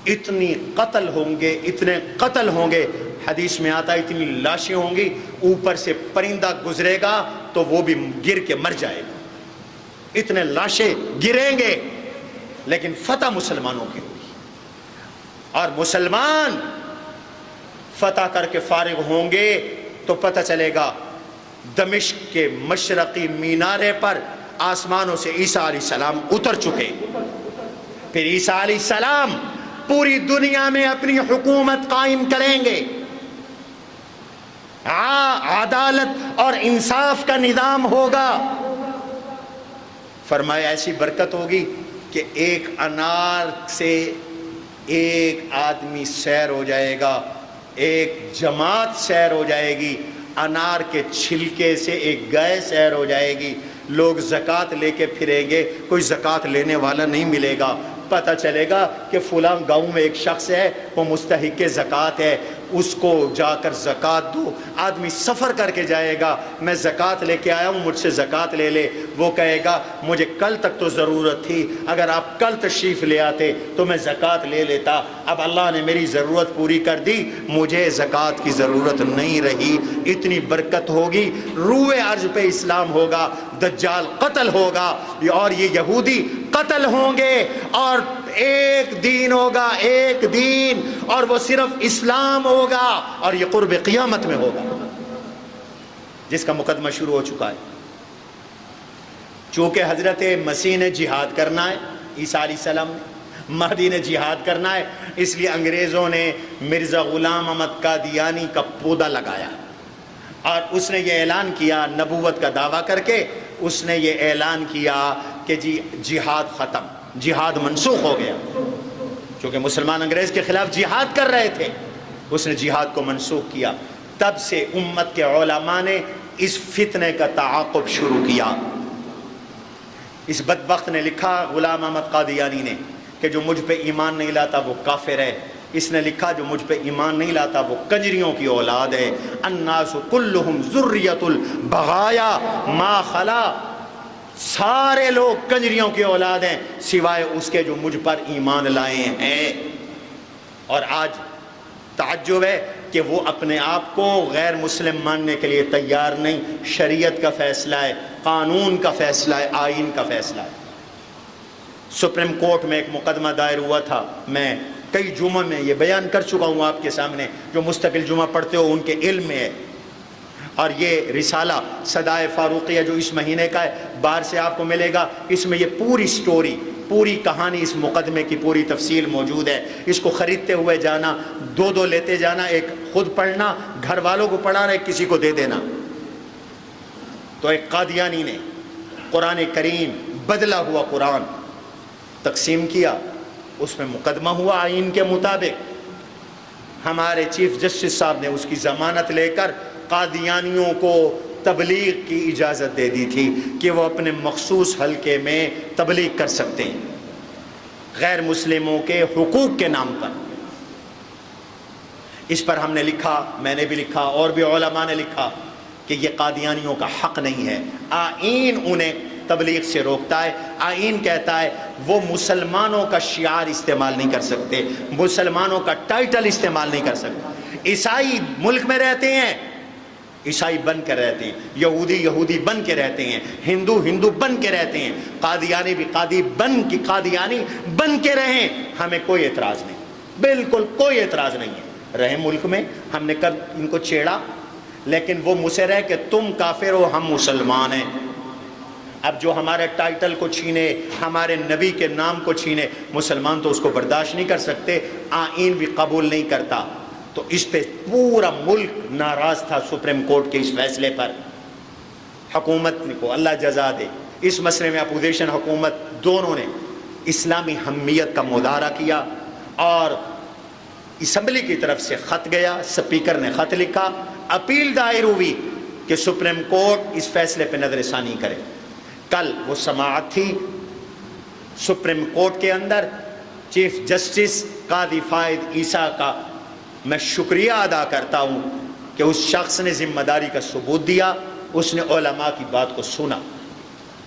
اتنی قتل ہوں گے، اتنے قتل ہوں گے، حدیث میں آتا ہے اتنی لاشیں ہوں گی، اوپر سے پرندہ گزرے گا تو وہ بھی گر کے مر جائے گا، اتنے لاشیں گریں گے، لیکن فتح مسلمانوں کی ہوگی، اور مسلمان فتح کر کے فارغ ہوں گے تو پتہ چلے گا دمشق کے مشرقی مینارے پر آسمانوں سے عیسیٰ علیہ السلام اتر چکے۔ پھر عیسیٰ علیہ السلام پوری دنیا میں اپنی حکومت قائم کریں گے، عدالت اور انصاف کا نظام ہوگا۔ فرمایا ایسی برکت ہوگی کہ ایک انار سے ایک آدمی سیر ہو جائے گا، ایک جماعت سیر ہو جائے گی، انار کے چھلکے سے ایک گائے سیر ہو جائے گی، لوگ زکوٰۃ لے کے پھریں گے، کوئی زکوٰۃ لینے والا نہیں ملے گا، پتہ چلے گا کہ فلاں گاؤں میں ایک شخص ہے وہ مستحق زکوٰۃ ہے، اس کو جا کر زکوٰۃ دو۔ آدمی سفر کر کے جائے گا، میں زکوٰۃ لے کے آیا ہوں، مجھ سے زکوٰۃ لے لے، وہ کہے گا مجھے کل تک تو ضرورت تھی، اگر آپ کل تشریف لے آتے تو میں زکوٰۃ لے لیتا، اب اللہ نے میری ضرورت پوری کر دی، مجھے زکوٰۃ کی ضرورت نہیں رہی۔ اتنی برکت ہوگی، روئے عرض پہ اسلام ہوگا، دجال قتل ہوگا، اور یہ یہودی قتل ہوں گے، اور ایک دین ہوگا، ایک دین، اور وہ صرف اسلام ہوگا، اور یہ قرب قیامت میں ہوگا، جس کا مقدمہ شروع ہو چکا ہے۔ چونکہ حضرت مسیح نے جہاد کرنا ہے، عیسیٰ علیہ السلام نے، مہدی نے جہاد کرنا ہے، اس لیے انگریزوں نے مرزا غلام احمد قادیانی کا پودا لگایا، اور اس نے یہ اعلان کیا، نبوت کا دعویٰ کر کے اس نے یہ اعلان کیا کہ جی جہاد ختم، جہاد منسوخ ہو گیا، چونکہ مسلمان انگریز کے خلاف جہاد کر رہے تھے، اس نے جہاد کو منسوخ کیا۔ تب سے امت کے علماء نے اس فتنے کا تعاقب شروع کیا۔ اس بدبخت نے لکھا، غلام احمد قادیانی نے، کہ جو مجھ پہ ایمان نہیں لاتا وہ کافر ہے۔ اس نے لکھا جو مجھ پہ ایمان نہیں لاتا وہ کنجریوں کی اولاد ہے۔ الناس کلہم ذریۃ البغایا ما خلا، سارے لوگ کنجریوں کی اولاد ہیں سوائے اس کے جو مجھ پر ایمان لائے ہیں۔ اور آج تعجب ہے کہ وہ اپنے آپ کو غیر مسلم ماننے کے لیے تیار نہیں۔ شریعت کا فیصلہ ہے، قانون کا فیصلہ ہے، آئین کا فیصلہ ہے۔ سپریم کورٹ میں ایک مقدمہ دائر ہوا تھا، میں کئی جمعہ میں یہ بیان کر چکا ہوں آپ کے سامنے، جو مستقل جمعہ پڑھتے ہو ان کے علم میں ہے۔ اور یہ رسالہ صدائے فاروقیہ جو اس مہینے کا ہے، باہر سے آپ کو ملے گا، اس میں یہ پوری سٹوری، پوری کہانی، اس مقدمے کی پوری تفصیل موجود ہے۔ اس کو خریدتے ہوئے جانا، دو لیتے جانا، ایک خود پڑھنا، گھر والوں کو پڑھانا، ایک کسی کو دے دینا۔ تو ایک قادیانی نے قرآن کریم بدلا ہوا قرآن تقسیم کیا، اس میں مقدمہ ہوا آئین کے مطابق۔ ہمارے چیف جسٹس صاحب نے اس کی ضمانت لے کر قادیانیوں کو تبلیغ کی اجازت دے دی تھی کہ وہ اپنے مخصوص حلقے میں تبلیغ کر سکتے ہیں غیر مسلموں کے حقوق کے نام پر۔ اس پر ہم نے لکھا، میں نے بھی لکھا اور بھی علماء نے لکھا کہ یہ قادیانیوں کا حق نہیں ہے۔ آئین انہیں تبلیغ سے روکتا ہے۔ آئین کہتا ہے وہ مسلمانوں کا شعار استعمال نہیں کر سکتے، مسلمانوں کا ٹائٹل استعمال نہیں کر سکتے۔ عیسائی ملک میں رہتے ہیں، عیسائی بن کے رہتے ہیں، یہودی یہودی بن کے رہتے ہیں، ہندو ہندو بن کے رہتے ہیں، قادیانی بھی قادیانی بن کے رہیں، ہمیں کوئی اعتراض نہیں، بالکل کوئی اعتراض نہیں ہے۔ رہے ملک میں، ہم نے کب ان کو چھیڑا؟ لیکن وہ مصر ہے کہ تم کافر ہو، ہم مسلمان ہیں۔ اب جو ہمارے ٹائٹل کو چھینے، ہمارے نبی کے نام کو چھینے، مسلمان تو اس کو برداشت نہیں کر سکتے، آئین بھی قبول نہیں کرتا۔ تو اس پہ پورا ملک ناراض تھا سپریم کورٹ کے اس فیصلے پر۔ حکومت کو اللہ جزا دے، اس مسئلے میں اپوزیشن حکومت دونوں نے اسلامی حمیت کا مظاہرہ کیا، اور اسمبلی کی طرف سے خط گیا، سپیکر نے خط لکھا، اپیل دائر ہوئی کہ سپریم کورٹ اس فیصلے پہ نظر ثانی کرے۔ کل وہ سماعت تھی سپریم کورٹ کے اندر۔ چیف جسٹس قاضی فائد عیسیٰ کا میں شکریہ ادا کرتا ہوں کہ اس شخص نے ذمہ داری کا ثبوت دیا، اس نے علماء کی بات کو سنا،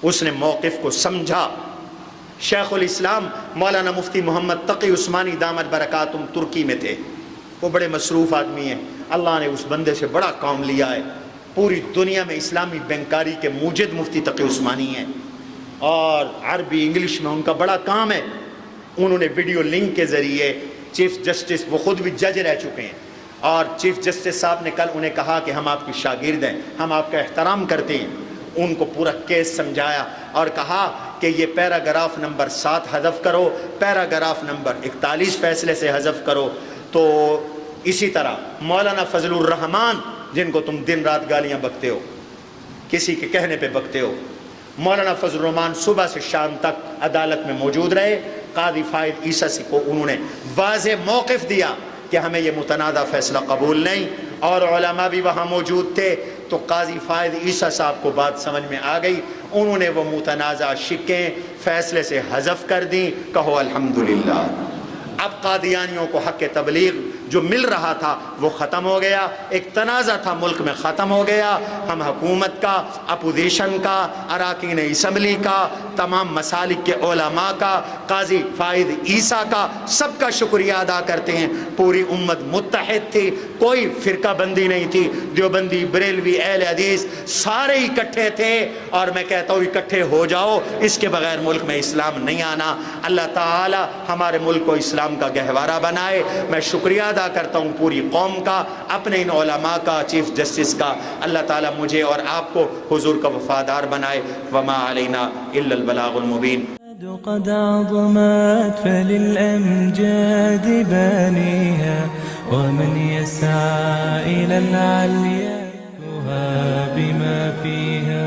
اس نے موقف کو سمجھا۔ شیخ الاسلام مولانا مفتی محمد تقی عثمانی دامت برکاتہم ترکی میں تھے، وہ بڑے مصروف آدمی ہیں، اللہ نے اس بندے سے بڑا کام لیا ہے، پوری دنیا میں اسلامی بینکاری کے موجد مفتی تقی عثمانی ہیں، اور عربی انگلش میں ان کا بڑا کام ہے۔ انہوں نے ویڈیو لنک کے ذریعے چیف جسٹس، وہ خود بھی جج رہ چکے ہیں، اور چیف جسٹس صاحب نے کل انہیں کہا کہ ہم آپ کی شاگرد ہیں، ہم آپ کا احترام کرتے ہیں، ان کو پورا کیس سمجھایا اور کہا کہ یہ پیراگراف نمبر 7 حذف کرو، پیراگراف نمبر 41 فیصلے سے حذف کرو۔ تو اسی طرح مولانا فضل الرحمان، جن کو تم دن رات گالیاں بکتے ہو، کسی کے کہنے پہ بکتے ہو، مولانا فضل الرحمان صبح سے شام تک عدالت میں موجود رہے۔ قاضی فائد عیسیٰ سے کو انہوں نے واضح موقف دیا کہ ہمیں یہ متنازع فیصلہ قبول نہیں، اور علماء بھی وہاں موجود تھے۔ تو قاضی فائد عیسیٰ صاحب کو بات سمجھ میں آ گئی، انہوں نے وہ متنازع شکیں فیصلے سے حذف کر دیں۔ کہو الحمدللہ۔ اب قادیانیوں کو حق تبلیغ جو مل رہا تھا وہ ختم ہو گیا، ایک تنازع تھا ملک میں ختم ہو گیا۔ ہم حکومت کا، اپوزیشن کا، اراکین اسمبلی کا، تمام مسالک کے علماء کا، قاضی فائد عیسیٰ کا، سب کا شکریہ ادا کرتے ہیں۔ پوری امت متحد تھی، کوئی فرقہ بندی نہیں تھی، دیوبندی، بریلوی، اہل حدیث سارے اکٹھے تھے، اور میں کہتا ہوں اکٹھے ہو جاؤ، اس کے بغیر ملک میں اسلام نہیں آنا۔ اللہ تعالی ہمارے ملک کو اسلام کا گہوارہ بنائے۔ میں شکریہ ادا کرتا ہوں پوری قوم کا، اپنے ان علماء کا، چیف جسٹس کا۔ اللہ تعالیٰ مجھے اور آپ کو حضور کا وفادار بنائے۔ وما علینا الا البلاغ المبین۔ قد عظمت فللأمجاد بانيها ومن يسعى إلى العليا بما فيها